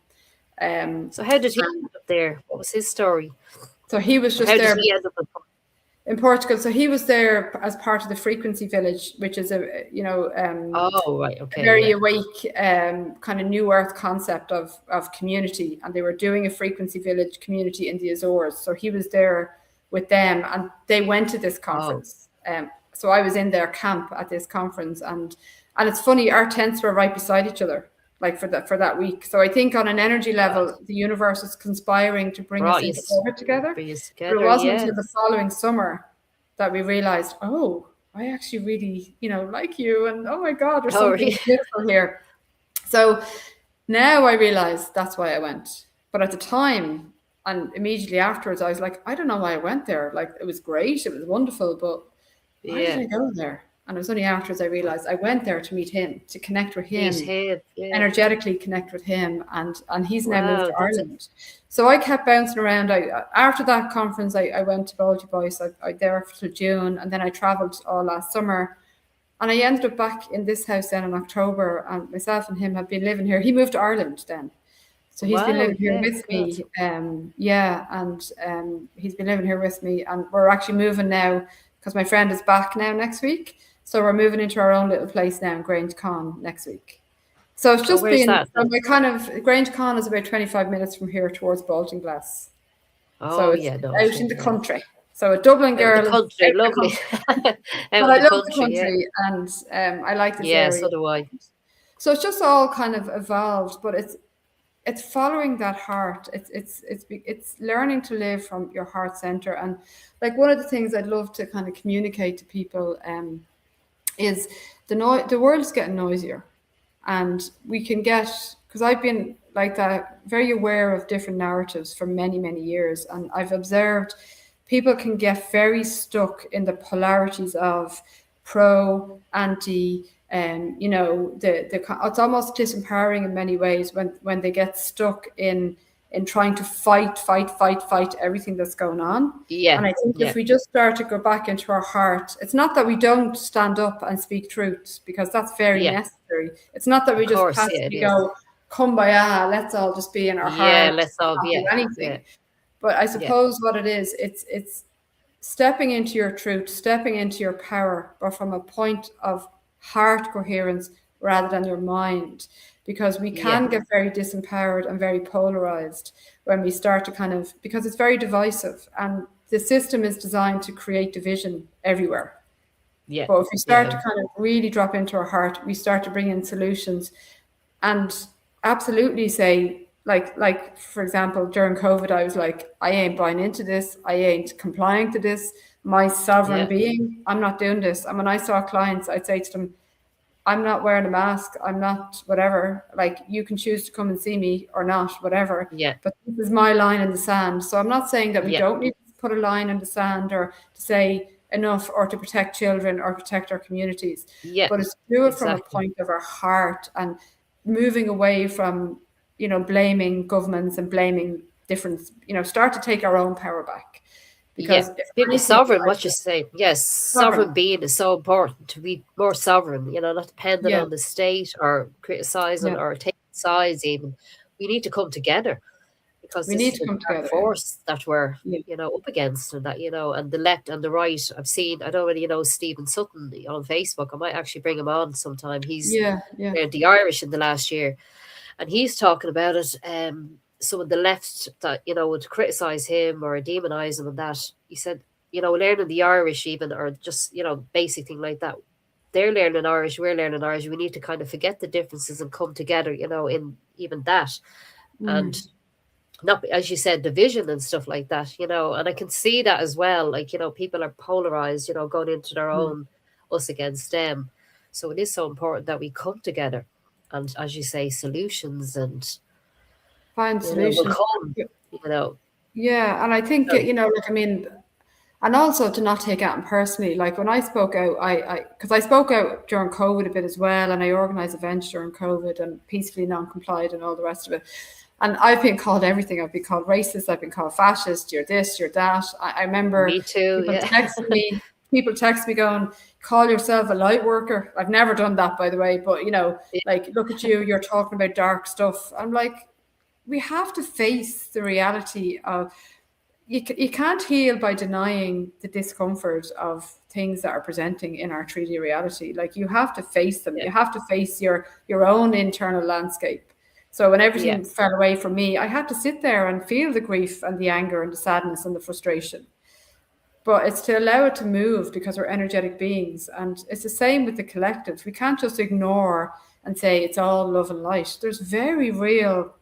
Um, So how did he and end up there? What was his story? so he was Or just how did there he end up in in Portugal. So he was there as part of the Frequency Village, which is Oh, right, a okay, very yeah. awake kind of new earth concept of community, and they were doing a Frequency Village community in the Azores. So he was there with them, and they went to this Oh, conference. So I was in their camp at this conference, and And it's funny, our tents were right beside each other, like for that week. So I think on an energy God, level, the universe is conspiring to bring us brought you, into orbit together. bring you But it together. wasn't until the Yes. following summer that we realized, oh, I actually really, like you, and oh my God, there's Oh, something really? beautiful here. So now I realize that's why I went. But at the time, and immediately afterwards, I was like, I don't know why I went there. Like, it was great, it was wonderful, but why did Yeah. I go there? And it was only afterwards I realized I went there to meet him, to connect with Meet him, him. Yeah. energetically connect with him, and he's now moved Wow. to Ireland. So I kept bouncing around. I After that conference, I went to Baldy Boys. I there till June, and then I travelled all last summer. And I ended up back in this house then in October, and myself and him have been living here. He moved to Ireland then. So he's been Wow. living here Yeah. with God. me. Yeah, and he's been living here with me, and we're actually moving now because my friend is back now next week. So we're moving into our own little place now in Grange Con next week. So it's Oh, just where's been that? so my kind of Grange Con is about 25 minutes from here towards Baltinglass. So Oh, it's yeah. No, out in sure. the Yeah. country. So a Dublin Out in the girl is out country. in the Lovely. country. Out But in I the love the country. Yeah. country, and I like this Yeah. area. So do I. So it's just all kind of evolved, but it's following that heart. It's learning to live from your heart center. And like one of the things I'd love to kind of communicate to people is the world's getting noisier, and we can get, because I've been like that, very aware of different narratives for many years, and I've observed people can get very stuck in the polarities of pro, anti, and it's almost disempowering in many ways when they get stuck in trying to fight everything that's going on. Yeah. And I think Yeah. if we just start to go back into our heart, it's not that we don't stand up and speak truth, because that's very Yeah. necessary. It's not that Of we just course. Yeah. It passively is. go, kumbaya, let's all just be in our Yeah. heart, Let's all. not do Yeah. Yeah. anything. But I Yeah. suppose what it is, it's stepping into your truth, stepping into your power, but from a point of heart coherence rather than your mind. Because we Yeah. can get very disempowered and very polarized when we start to kind of, because it's very divisive, and the system is designed to create division everywhere. Yeah. But if we start Yeah. to kind of really drop into our heart, we start to bring in solutions, and absolutely say, like for example, during COVID, I was like, I ain't buying into this, I ain't complying to this, my sovereign Yeah. being, I'm not doing this. And when I saw clients, I'd say to them, I'm not wearing a mask, I'm not whatever, like you can choose to come and see me or not, whatever, Yeah. but this is my line in the sand. So I'm not saying that we Yeah. don't need to put a line in the sand or to say enough or to protect children or protect our communities, Yeah. but it's to do it from a Exactly. point of our heart, and moving away from blaming governments and blaming different, start to take our own power back, Yeah. because if Being anything, sovereign, what you say. Yes, sovereign. sovereign being is so important to be more sovereign, not dependent Yeah, on the state or criticizing yeah, or taking sides even. We need to come together because we this need is to the come dark together. force that we're, Yeah, up against, and that, and the left and the right. I've seen, I don't really know Stephen Sutton on Facebook. I might actually bring him on sometime. He's yeah, yeah, learned the Irish in the last year, and he's talking about it. Some of the left that would criticize him or demonize him, and that he said, learning the Irish even, or just basic thing like that. They're learning Irish, we're learning Irish. We need to kind of forget the differences and come together, in even that, and mm, not, as you said, division and stuff like that. And I can see that as well. Like people are polarized, going into their mm. own, us against them. So it is so important that we come together, and as you say, solutions and Find will solutions. come. You know, Yeah, and I think so, like, I mean, and also to not take it personally. Like when I spoke out, I because I spoke out during COVID a bit as well, and I organised events during COVID and peacefully non-complied and all the rest of it. And I've been called everything. I've been called racist. I've been called fascist. You're this. You're that. I remember me too. people Yeah, texting me. People text me going, "Call yourself a light worker." I've never done that, by the way. But like, look at you. You're talking about dark stuff. I'm like, we have to face the reality of, you can't heal by denying the discomfort of things that are presenting in our 3D reality. Like, you have to face them. yeah, You have to face your own internal landscape. So when yeah, everything fell away from me, I had to sit there and feel the grief and the anger and the sadness and the frustration. but it's to allow it to move because we're energetic beings. And it's the same with the collectives. We can't just ignore and say it's all love and light. There's very real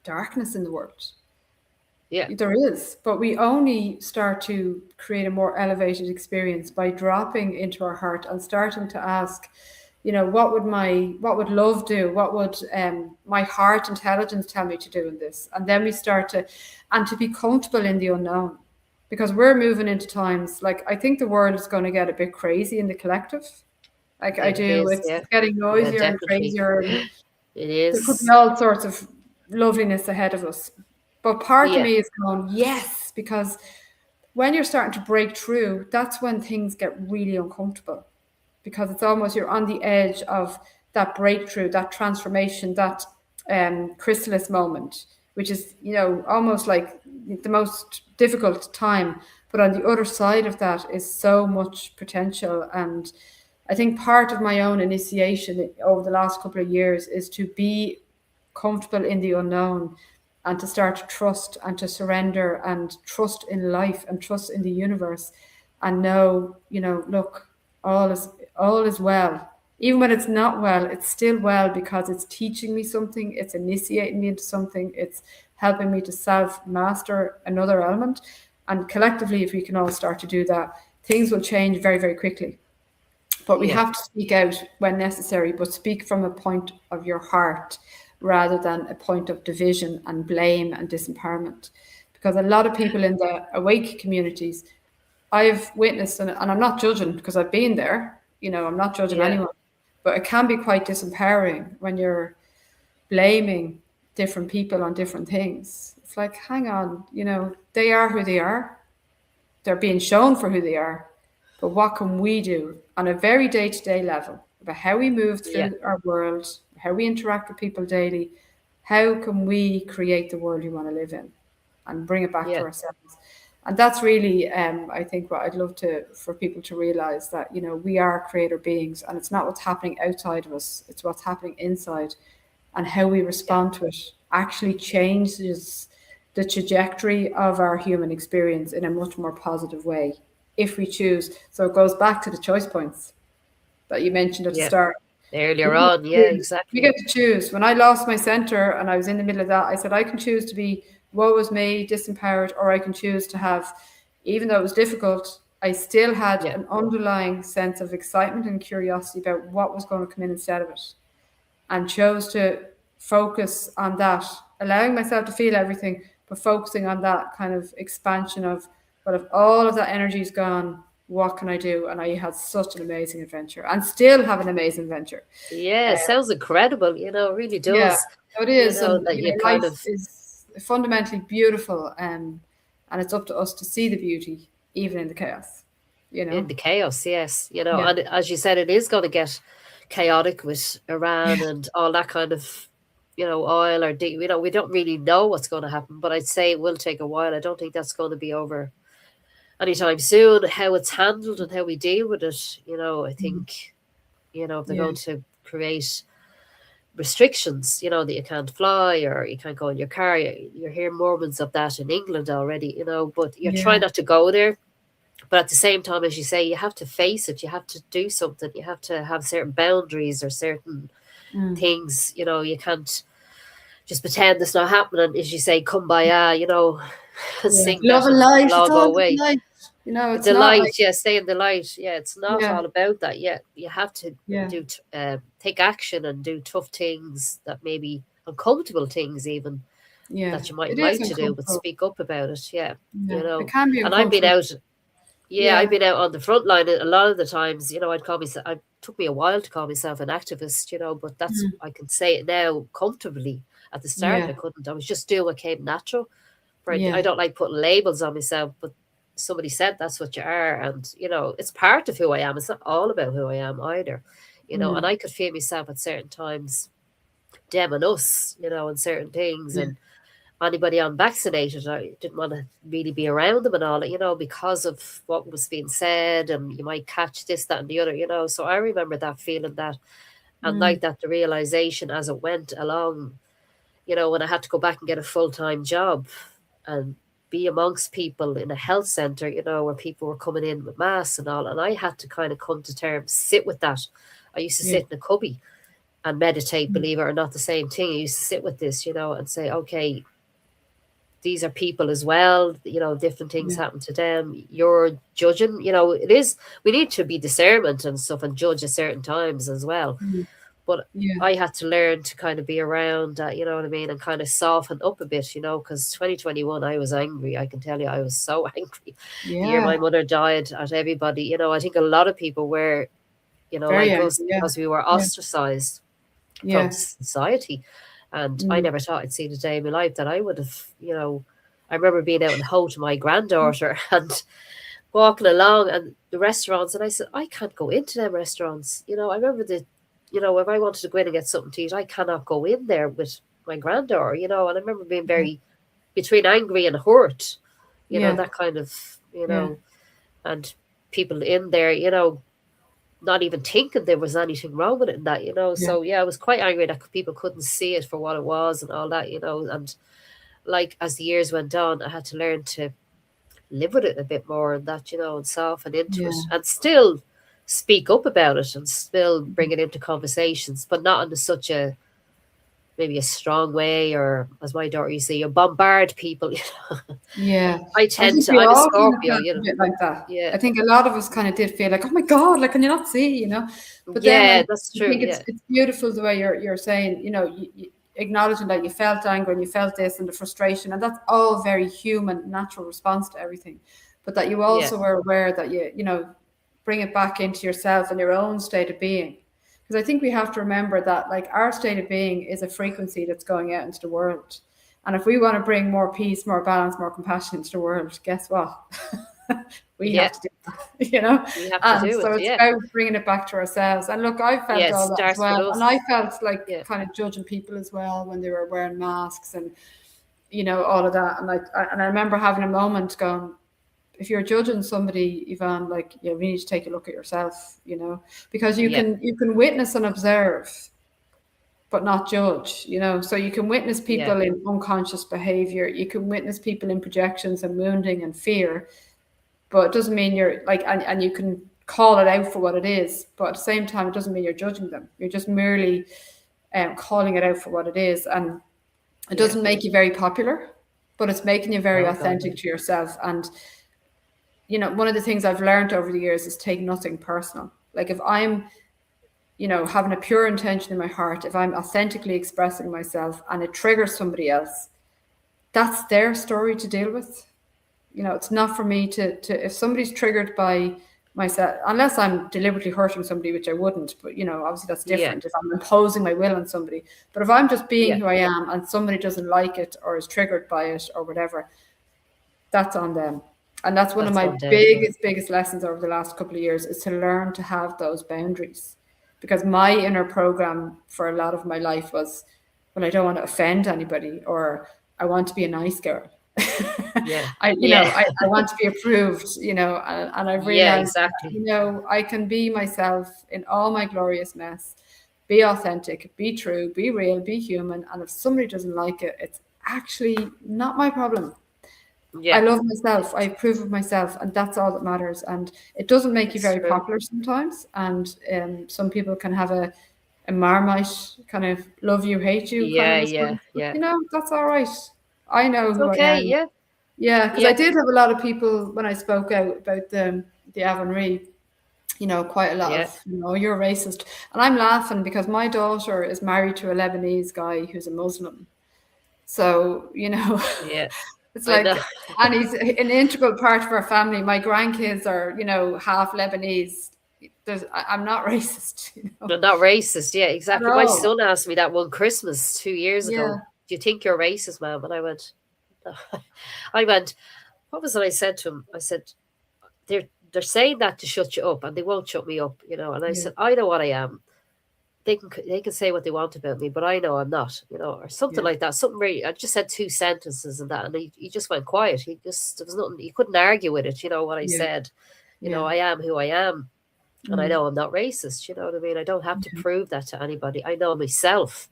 darkness in the world. Yeah. There is, but we only start to create a more elevated experience by dropping into our heart and starting to ask, what would love do? What would my heart intelligence tell me to do in this? And then we start to, and to be comfortable in the unknown, because we're moving into times like I think the world is going to get a bit crazy in the collective. Like I It do, is. it's Yeah. getting Yeah. noisier and Definitely. crazier, and It there could be is. all sorts of loveliness ahead of us. But part of Yeah. me is going, yes, because when you're starting to break through, that's when things get really uncomfortable, because it's almost you're on the edge of that breakthrough, that transformation, that chrysalis moment, which is, almost like the most difficult time. But on the other side of that is so much potential. And I think part of my own initiation over the last couple of years is to be comfortable in the unknown and to start to trust and to surrender and trust in life and trust in the universe and know, look, all is well. Even when it's not well, it's still well because it's teaching me something, it's initiating me into something, it's helping me to self master another element. And collectively, if we can all start to do that, things will change very, very quickly. But we Yeah. have to speak out when necessary, but speak from a point of your heart rather than a point of division and blame and disempowerment. Because a lot of people in the awake communities, I've witnessed, and I'm not judging because I've been there, I'm not judging Yeah. anyone, but it can be quite disempowering when you're blaming different people on different things. It's like, hang on, they are who they are, they're being shown for who they are. But what can we do on a very day to day level about how we move Yeah. through our world, how we interact with people daily? How can we create the world we want to live in and bring it back to Yeah. ourselves? And that's really, I think, what I'd love to for people to realize that we are creator beings, and it's not what's happening outside of us; it's what's happening inside, and how we Yeah. respond to it actually changes the trajectory of our human experience in a much more positive way if we choose. So it goes back to the choice points that you mentioned at the Yeah. start. We Earlier get on. to Yeah. choose. We Exactly. get to choose. When I lost my center and I was in the middle of that, I said I can choose to be woe is me, disempowered, or I can choose to have, even though it was difficult, I still had Yeah. an underlying sense of excitement and curiosity about what was going to come in instead of it, and chose to focus on that, allowing myself to feel everything, but focusing on that kind of expansion of, well, if all of that energy is gone, what can I do? And I had such an amazing adventure and still have an amazing adventure. Yeah. Uh, It sounds incredible. It really yeah, does. so it is. And, That you kind life of is fundamentally beautiful, and it's up to us to see the beauty, even in the chaos, you in know? the chaos. Yes. Yeah. And as you said, it is going to get chaotic with Iran and all that kind of, oil or, we don't really know what's going to happen, but I'd say it will take a while. I don't think that's going to be over anytime soon. How it's handled and how we deal with it, I Mhm. think, if they're Yeah. going to create restrictions, that you can't fly or you can't go in your car. You're hearing murmurs of that in England already, but you're trying Yeah. not to go there. But at the same time, as you say, you have to face it. You have to do something. You have to have certain boundaries or certain Mm. things. You can't just pretend it's not happening. As you say, kumbaya, and Yeah. sing Love that and and light. it'll It's all go all just away. light. It's The not like, light, yeah, stay in the light. Yeah, it's not yeah. all about that yet. You have to Yeah. take action and do tough things that maybe uncomfortable things even Yeah. that you It mightn't is like to do, but uncomfortable. speak up about it. Yeah, Yeah. It can be And I've been uncomfortable. out. Yeah, I've Yeah. been out on the front line a lot of the times. I'd call myself. It took me a while to call myself an activist. But that's Mm. I can say it now comfortably. At the start, Yeah. I couldn't. I was just doing what came natural. I Yeah. don't like putting labels on myself, but somebody said that's what you are, and it's part of who I am. It's not all about who I am either. And Mm. I could feel myself at certain times, them and us, and certain things, Yeah. and anybody unvaccinated, I didn't want to really be around them and all, because of what was being said, and you might catch this, that, and the other. So I remember that feeling that, and Mm. like that, the realization as it went along, when I had to go back and get a full time job, and be amongst people in a health center, where people were coming in with masks and all. And I had to kind of come to terms, sit with that. I used to Yeah. sit in a cubby and meditate, Mm. believe it or not, the same thing. I used to sit with this, and say, okay, these are people as well, different things Yeah. happen to them. You're judging, it is, we need to be discernment and stuff and judge at certain times as well. Mm. But Yeah. I had to learn to kind of be around that, you know what I mean, and kind of soften up a bit, because 2021, I was angry. I can tell you, I was so angry. The year my Yeah. mother died, at everybody, I think a lot of people were, Very like angry. us, Yeah. because we were Yeah. ostracized from Yeah. society. And I Mm. never thought I'd see the day in my life that I would have, I remember being out in Ho to my granddaughter and walking along and the restaurants, and I said, I can't go into them restaurants. I remember if I wanted to go in and get something to eat, I cannot go in there with my granddaughter, and I remember being Yeah. very between angry and hurt, Yeah. that kind of, Yeah. and people in there, not even thinking there was anything wrong with it and that, Yeah. So yeah, I was quite angry that people couldn't see it for what it was and all that, and like as the years went on, I had to learn to live with it a bit more and that, and soften into it Yeah. and still speak up about it and still bring it into conversations, but not in such a maybe a strong way, or as my daughter used to say, you bombard people. Yeah. I I tend think to, we I'm a all kind of Scorpio, felt a bit like that. yeah. I think a lot of us kind of did feel like, oh my God, like, can you not see, But then Yeah, that's I true. think Yeah. it's beautiful the way you're saying, you acknowledging that you felt anger and you felt this and the frustration, and that's all very human, natural response to everything. But that you Yeah. also were aware that bring it back into yourself and your own state of being. Because I think we have to remember that like our state of being is a frequency that's going out into the world. And if we want to bring more peace, more balance, more compassion into the world, guess what? We Yeah. have to do that. We have to And do it. so it's Yeah. about bringing it back to ourselves. And look, I Yeah. felt It all that as starts with well. And I us. felt like Yeah. kind of judging people as well when they were wearing masks and, all of that. And I remember having a moment going, if you're judging somebody, Yvonne, like, yeah, we need to take a look at yourself, because you Yeah. can witness and observe, but not judge, So you can witness Yeah. people in unconscious behavior, you can witness people in projections and wounding and fear, but it doesn't mean you're like, and you can call it out for what it is, but at the same time, it doesn't mean you're judging them. You're just merely calling it out for what it is, and it Yeah. doesn't make you very popular, but it's making you very Oh God. authentic to yourself. And one of the things I've learned over the years is take nothing personal. Like if I'm, having a pure intention in my heart, if I'm authentically expressing myself and it triggers somebody else, that's their story to deal with. It's not for me to if somebody's triggered by myself, unless I'm deliberately hurting somebody, which I wouldn't, but obviously that's Yeah. different if I'm imposing my will on somebody. But if I'm just being Yeah. who I am and somebody doesn't like it or is triggered by it or whatever, that's on them. And that's one of That's my on them. Yeah. biggest lessons over the last couple of years is to learn to have those boundaries. Because my inner program for a lot of my life was, well, I don't want to offend anybody, or I want to be a nice girl. Yeah. I, Yeah. I want to be approved, and I've Yeah. realized that, Exactly. I can be myself in all my glorious mess, be authentic, be true, be real, be human. And if somebody doesn't like it, it's actually not my problem. I Yeah. love myself. I approve of myself, and that's all that matters. And it doesn't make you It's very true. popular sometimes. And some people can have a marmite kind of love you, hate you kind of Yeah. Yeah. response. But Yeah. that's all right. I know It's who I okay. am. Yeah. Yeah, because I Yeah. did have a lot of people when I spoke out about the Avonry. Quite a lot Yeah. of, you're racist, and I'm laughing because my daughter is married to a Lebanese guy who's a Muslim. So, Yeah. it's I know. like, and he's an integral part of our family. My grandkids are, half Lebanese. I'm not racist, I'm not racist. Yeah, at exactly. My all. son asked me that one Christmas 2 years ago. Yeah, Do you think you're racist, ma'am? And I went, no. I went, what was it I said to him? I said, they're saying that to shut you up, and they won't shut me up, And I yeah, said, I know what I am. They can say what they want about me, but I know I'm not, or something yeah, like that. Something really. I just said two sentences and that, and he just went quiet. There was nothing. He couldn't argue with it. What I yeah, said. yeah, I am who I am, and I mm, know I'm not racist. You know what I mean? I don't have to yeah, prove that to anybody. I know myself.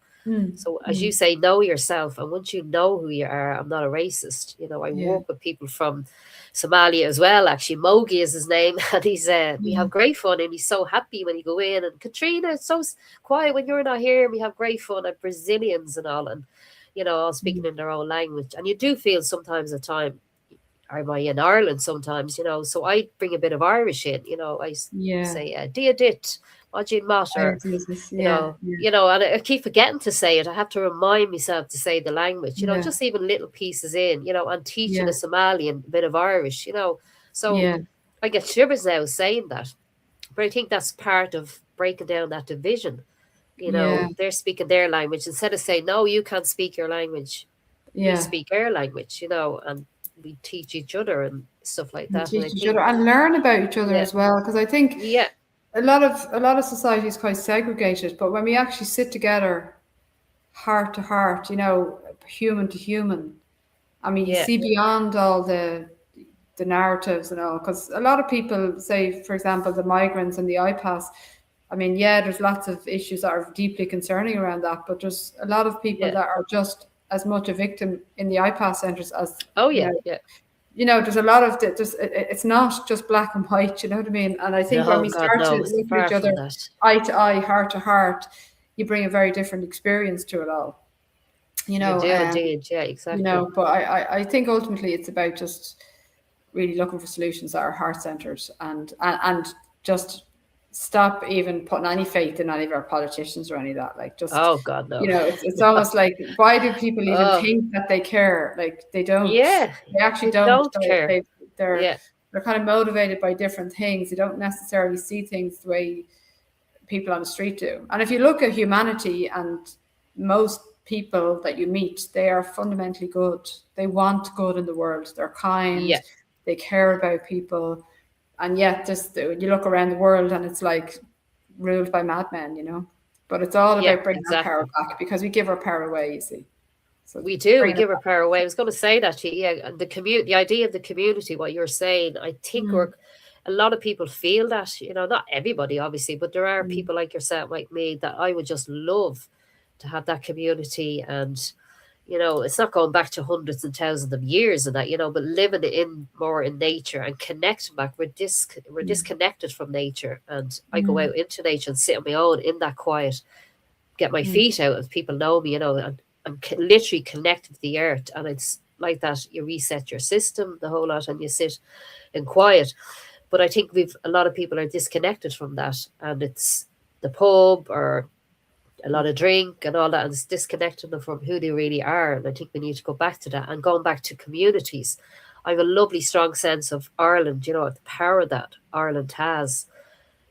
So as you Mm. say, know yourself, and once you know who you are, I'm not a racist. I Yeah. work with people from Somalia as well. Actually, Mogi is his name, and he's we have Mm. great fun, and he's so happy when you go in. And Katrina, it's so quiet when you're not here. We have great fun, and Brazilians and all, and all speaking Mm. in their own language. And you do feel sometimes at time, am I in Ireland sometimes, so I bring a bit of Irish in, Yeah. say, dia dit, Majin Mat, Oh, or, Jesus. Yeah. Yeah. and I keep forgetting to say it. I have to remind myself to say the language, Yeah. just even little pieces in, and teaching a Yeah. Somalian a bit of Irish. So Yeah. I get shivers now saying that. But I think that's part of breaking down that division. Yeah. They're speaking their language. Instead of saying, no, you can't speak your language, we Yeah. speak our language, and we teach each other and stuff like And that. And I teach each think, other and learn about each other yeah, as well. Because I think yeah, a lot of society is quite segregated, but when we actually sit together, heart to heart, human to human, I mean, you yeah, see beyond all the narratives and all. Because a lot of people say, for example, the migrants and the IPAS. I mean, yeah, there's lots of issues that are deeply concerning around that, but there's a lot of people yeah. that are just as much a victim in the IPAS centres as Oh, you yeah, know. yeah. There's a lot of it's not just black and white. You know what I mean? And I think when No, we God, start to no, it's look at far each other from that. eye to eye, heart to heart, you bring a very different experience to it all. You You know, do um, indeed. Yeah, exactly. but I think ultimately it's about just really looking for solutions that are heart centered, and just stop even putting any faith in any of our politicians or any of that. Like, just, Oh, God, no. it's almost like, why do people even Oh, think that they care? Like, they don't. yeah, They actually they don't. don't care. They're Yeah, they're kind of motivated by different things. They don't necessarily see things the way people on the street do. And if you look at humanity and most people that you meet, they are fundamentally good. They want good in the world. They're kind. yeah, They care about people. And yet, just you look around the world and it's like ruled by madmen. But it's all yeah, about bringing our power exactly. back because we give our power away, you see. So We do. We bringing it give our power away. I was going to say that to you. Yeah, and the idea of the community, what you're saying, I think back. a lot of people feel that. Not everybody, obviously, but there are Mm, people like yourself, like me, that I would just love to have that community. And it's not going back to hundreds and thousands of years and that, but living in more in nature and connecting back. We're mm, disconnected from nature, and I go mm, out into nature and sit on my own in that quiet, get my mm, feet out, and people know me, and I'm literally connected to the earth. And it's like that. You reset your system, the whole lot, and you sit in quiet. But I think we've a lot of people are disconnected from that, and it's the pub or a lot of drink and all that, and it's disconnecting them from who they really are. And I think we need to go back to that and going back to communities. I have a lovely, strong sense of Ireland, the power that Ireland has.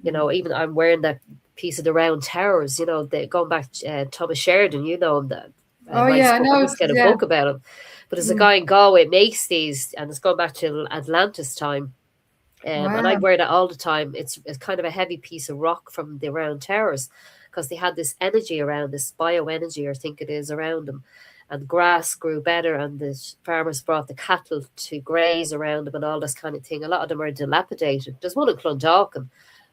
mm. Even I'm wearing that piece of the round towers, going back Thomas Sheridan, him, that Oh, writes yeah, I book. I know. must get a Yeah. book about him. But there's a Mm. guy in Galway makes these, and it's going back to Atlantis time. And I Wow. wear that all the time. It's kind of a heavy piece of rock from the round towers, because they had this energy around, this bioenergy, I think it is, around them. And grass grew better, and the farmers brought the cattle to graze around them and all this kind of thing. A lot of them are dilapidated. There's one in Clondalkin,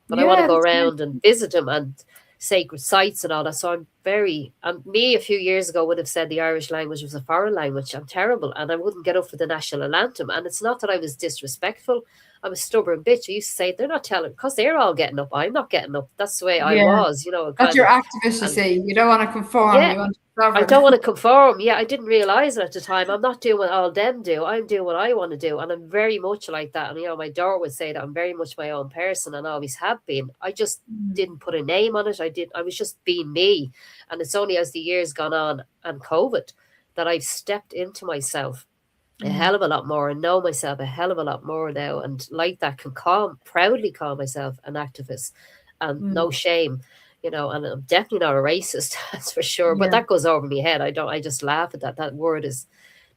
but I want to Yeah, go that's great. around and visit them and sacred sites and all that. So I'm very, me a few years ago would have said the Irish language was a foreign language. I'm terrible, and I wouldn't get up for the national anthem. And it's not that I was disrespectful. I'm a stubborn bitch. I used to say they're not telling, because they're all getting up. I'm not getting up. That's the way I Yeah. was, That's kind your of. activist, you And see. You don't want to conform. yeah, You want to be I don't sovereign. want to conform. Yeah, I didn't realize it at the time. I'm not doing what all them do. I'm doing what I want to do. And I'm very much like that. And, my daughter would say that I'm very much my own person and always have been. I just didn't put a name on it. I was just being me. And it's only as the years gone on and COVID that I've stepped into myself a hell Mm, of a lot more and know myself a hell of a lot more now. And like that, can proudly call myself an activist and no mm. shame. And I'm definitely not a racist, that's for sure. But Yeah. that goes over my head. I just laugh at that. That word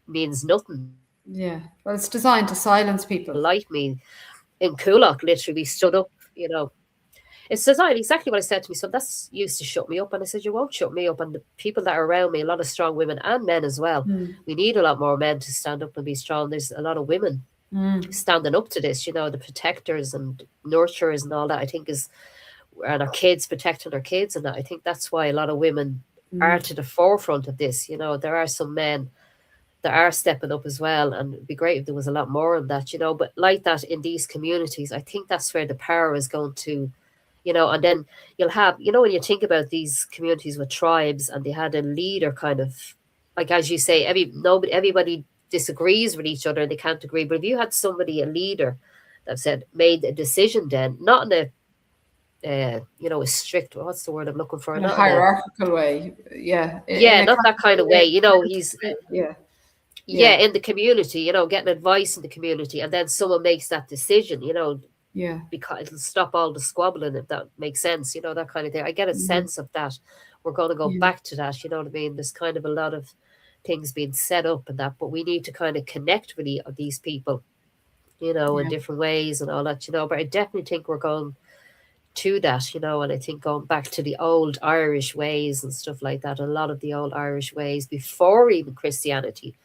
means nothing to me. Yeah. Well, it's designed to silence People people. like me in Kulak literally stood up. It's designed exactly what I said to me. So that's used to shut me up. And I said, you won't shut me up. And the people that are around me, a lot of strong women and men as well. Mm, We need a lot more men to stand up and be strong. There's a lot of women mm, standing up to this, the protectors and nurturers and all that, I think is, and our kids, protecting our kids and that. I think that's why a lot of women are to the forefront of this. There are some men that are stepping up as well, and it'd be great if there was a lot more of that. But like that in these communities, I think that's where the power is going to, and then you'll have, when you think about these communities with tribes and they had a leader kind of, like as you say, everybody disagrees with each other and they can't agree. But if you had somebody, a leader, that said made a decision, then not in a strict, what's the word I'm looking for, In a not in a, hierarchical way, yeah, in yeah, a not kind that kind of of way. He's, yeah, yeah, yeah, in the community, getting advice in the community, and then someone makes that decision, yeah, because it'll stop all the squabbling, if that makes sense, that kind of thing. I get a mhm, sense of that. We're going to go yeah, back to that, you know what I mean? There's kind of a lot of things being set up and that, but we need to kind of connect with these people, in yeah, different ways and all that, But I definitely think we're going to that, and I think going back to the old Irish ways and stuff like that, a lot of the old Irish ways before even Christianity,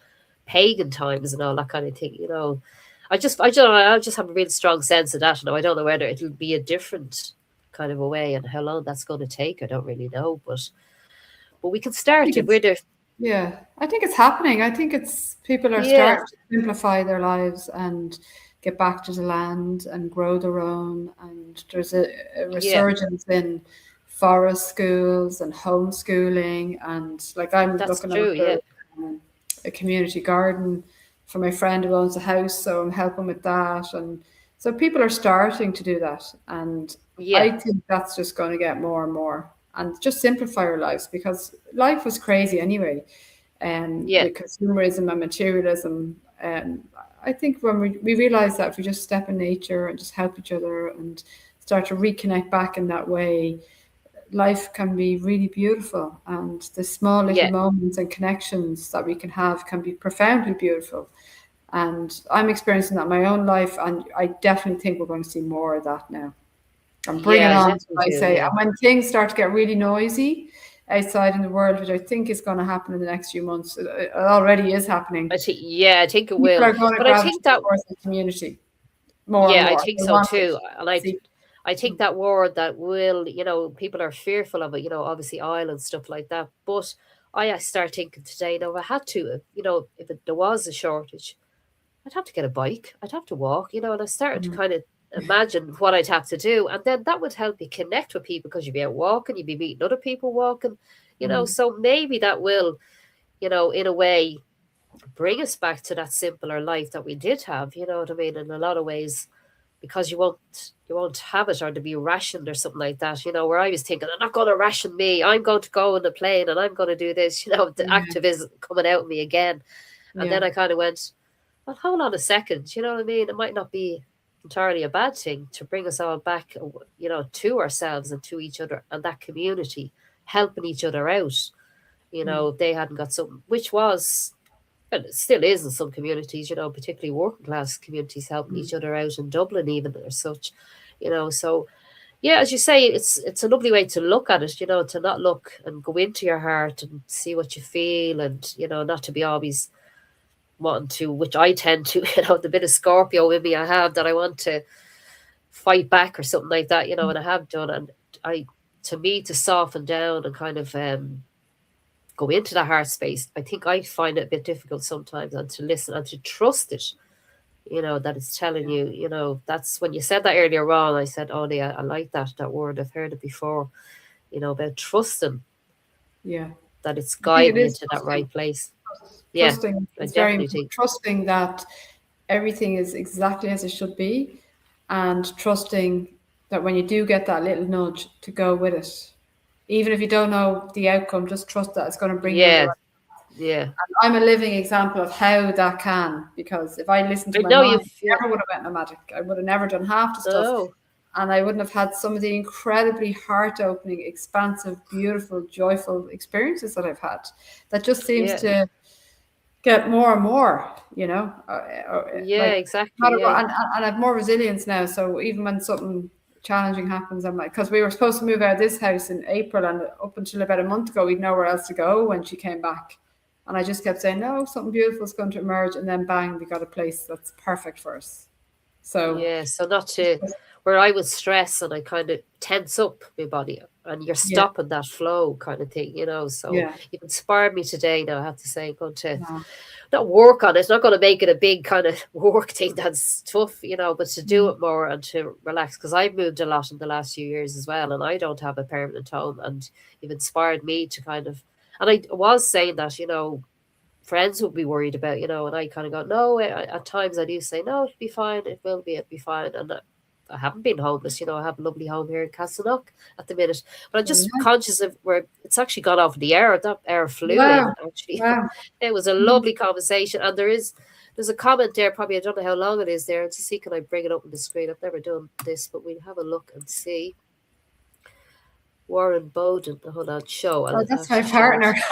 pagan times and all that kind of thing. I don't know, I just have a real strong sense of that. I don't know whether it'll be a different kind of a way and how long that's going to take. I don't really know, but we can I start think it it's with it. yeah, I think it's happening. I think it's people are Yeah, starting to simplify their lives and get back to the land and grow their own. And there's a yeah, resurgence in forest schools and homeschooling. And like I'm that's looking true. after Yeah, a community garden for my friend who owns a house, so I'm helping with that. And so people are starting to do that. And yeah, I think that's just going to get more and more and just simplify our lives because life was crazy anyway. yeah, With consumerism and materialism. And I think when we realize that if we just step in nature and just help each other and start to reconnect back in that way, life can be really beautiful. And the small little yeah, moments and connections that we can have can be profoundly beautiful. And I'm experiencing that in my own life. And I definitely think we're going to see more of that now and bring yeah. it I on, definitely I do. say. Yeah, And when things start to get really noisy outside in the world, which I think is going to happen in the next few months, it already is happening. yeah, I think it People will. are going to But I gravitate think that, towards the community more and yeah, I more. think They so want it. too. And I See, I think that word that will, people are fearful of it, obviously oil and stuff like that. But I start thinking today, if I had to, if there was a shortage, I'd have to get a bike, I'd have to walk, and I started to mm, kind of imagine what I'd have to do. And then that would help you connect with people because you'd be out walking, you'd be meeting other people walking, mm, so maybe that will, in a way, bring us back to that simpler life that we did have, you know what I mean, in a lot of ways, because you won't have it or to be rationed or something like that. Where I was thinking, I'm not going to ration me. I'm going to go on the plane and I'm going to do this. The yeah, activism coming out of me again. And yeah, then I kind of went, well, hold on a second. You know what I mean? It might not be entirely a bad thing to bring us all back, to ourselves and to each other and that community, helping each other out. mm, If they hadn't got something, which was, and it still is in some communities, particularly working class communities helping mm, each other out in Dublin even or such, so yeah, as you say, it's a lovely way to look at it, to not look and go into your heart and see what you feel, and not to be always wanting to, which I tend to, the bit of Scorpio in me I have, that I want to fight back or something like that, and I have done. And I to me, to soften down and kind of go into the heart space, I think I find it a bit difficult sometimes, and to listen and to trust it, that it's telling yeah, you, that's when you said that earlier on. I said, oh, yeah, I like that word. I've heard it before, about trusting yeah. that it's I think it guiding you is to that trusting. right place. Yeah, Trusting I is very definitely important. think, Trusting that everything is exactly as it should be, and trusting that when you do get that little nudge, to go with it. Even if you don't know the outcome, just trust that it's going to bring you on the yeah, right. yeah. I'm a living example of how that can, because if I listened to I my know mind, you've, I yeah. never would have went nomadic. I would have never done half the stuff, Oh, and I wouldn't have had some of the incredibly heart-opening, expansive, beautiful, joyful experiences that I've had. That just seems yeah, to get more and more, yeah, like no exactly, matter yeah, what, and I have more resilience now. So even when something challenging happens, I'm like, because we were supposed to move out of this house in April, and up until about a month ago, we'd nowhere else to go when she came back. And I just kept saying, no, something beautiful is going to emerge. And then bang, we got a place that's perfect for us. So, yeah. So not to, where I would stress and I kind of tense up my body. and you're Yeah. stopping that flow kind of thing, you know. So Yeah. you've inspired me today. Now I have to say, I'm going to Yeah. not work on it, not going to make it a big kind of work thing that's tough, you know, but to do Mm. it more and to relax. Because I've moved a lot in the last few years as well, and I don't have a permanent home. And you've inspired me to kind of, and I was saying that, you know, friends would be worried about, you know, and I kind of go, no, at times I do say, no, it'll be fine, it'll be fine. And I haven't been homeless, you know, I have a lovely home here in Castleknock at the minute. But I'm Very just nice. conscious of where it's actually gone off the air. That air flew in, Wow. actually. Wow. It was a Mm. lovely conversation. And there's a comment there, probably, I don't know how long it is there. To see, can I bring it up on the screen? I've never done this, but we'll have a look and see. Warren Bowden, hold on, show. Oh, I'll that's my actually show partner. it.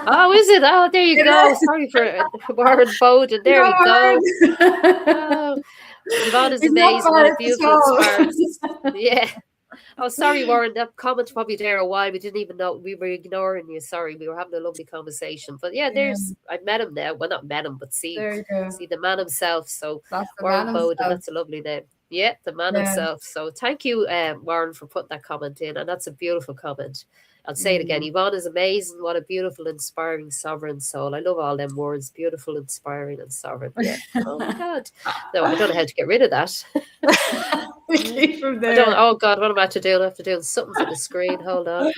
Oh, is it? Oh, there you It go. is. Sorry for Warren Bowden. There No we go. worries. Oh, Yvonne is He's not amazing. What a biased at beautiful, all. inspiring. Yeah. Oh, sorry, Warren. That comment's probably there a while. We didn't even know we were ignoring you. Sorry, we were having a lovely conversation. But yeah, Yeah, I met him now. Well, not met him, but there you go. see the man himself. So That's the man Warren Bowden, himself. that's a lovely name. Yeah, the man Yeah. himself. So thank you, Warren, for putting that comment in, and that's a beautiful comment. I'll say it again. Mm. Yvonne is amazing. What a beautiful, inspiring, sovereign soul. I love all them words. Beautiful, inspiring, and sovereign. Yeah. Oh my God. No, I don't know how to get rid of that. We keep him I don't. there. Oh God, what am I to do? I have to do something for the screen. Hold on.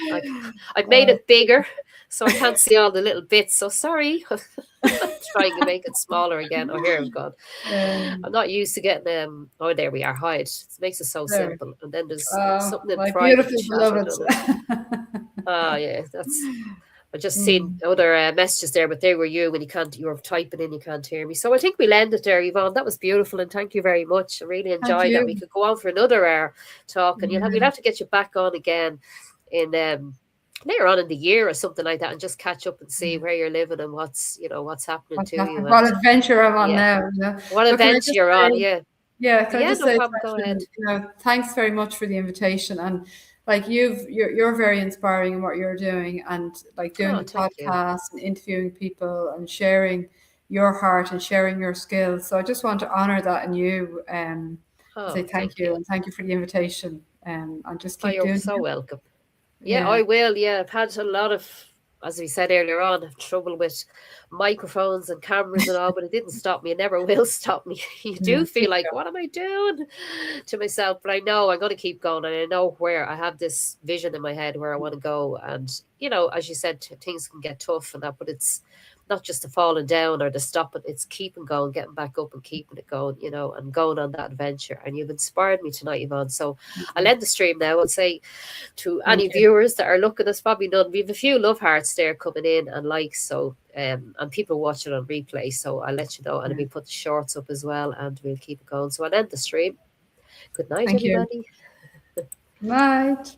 I've made it bigger, so I can't see all the little bits. So sorry. Trying to make it smaller again. Oh, here we've gone. I'm not used to getting Oh, there we are. Hide. It makes it so there. simple. And then there's Oh, something in my private beautiful chat. I beloveds. don't know. Ah, yeah. That's. I just seen Mm. other messages there, but they were you when you were typing in, you can't hear me. So I think we'll end it there, Yvonne. That was beautiful, and thank you very much. I really Thank enjoyed that. We you. could go on for another hour talk, and we'll Yeah. have to get you back on again in later on in the year or something like that, and just catch up and see where you're living and what's happening What's to happening? you, What and adventure I'm on yeah, now, you know. what But can I event just you're on. say, Yeah, yeah, can I yeah, just no say, problem. Go ahead. Catherine, thanks very much for the invitation. And like you're very inspiring in what you're doing, and like doing Oh, the thank you. podcast and interviewing people and sharing your heart and sharing your skills. So I just want to honor that in you, to say Oh, thank thank you you. and thank you for the invitation. And just Oh, keep you're doing so it. welcome. Yeah, Yeah. I will. Yeah, I've had a lot of, as we said earlier on, trouble with microphones and cameras and all, but it didn't stop me. It never will stop me. You Yeah. do feel like, what am I doing to myself? But I know I'm going to keep going, and I know where I have this vision in my head where I want to go. And, you know, as you said, things can get tough and that, but it's not just the falling down or the stopping, it's keeping going, getting back up and keeping it going, you know, and going on that adventure. And you've inspired me tonight, Yvonne. So I'll end the stream now and say, to Thank any you. viewers that are looking, there's probably none. We have a few love hearts there coming in and likes, so and people watching on replay. So I'll let you know, and Yeah. we'll put the shorts up as well, and we'll keep it going. So I'll end the stream. Good night, Thank you. everybody. Night.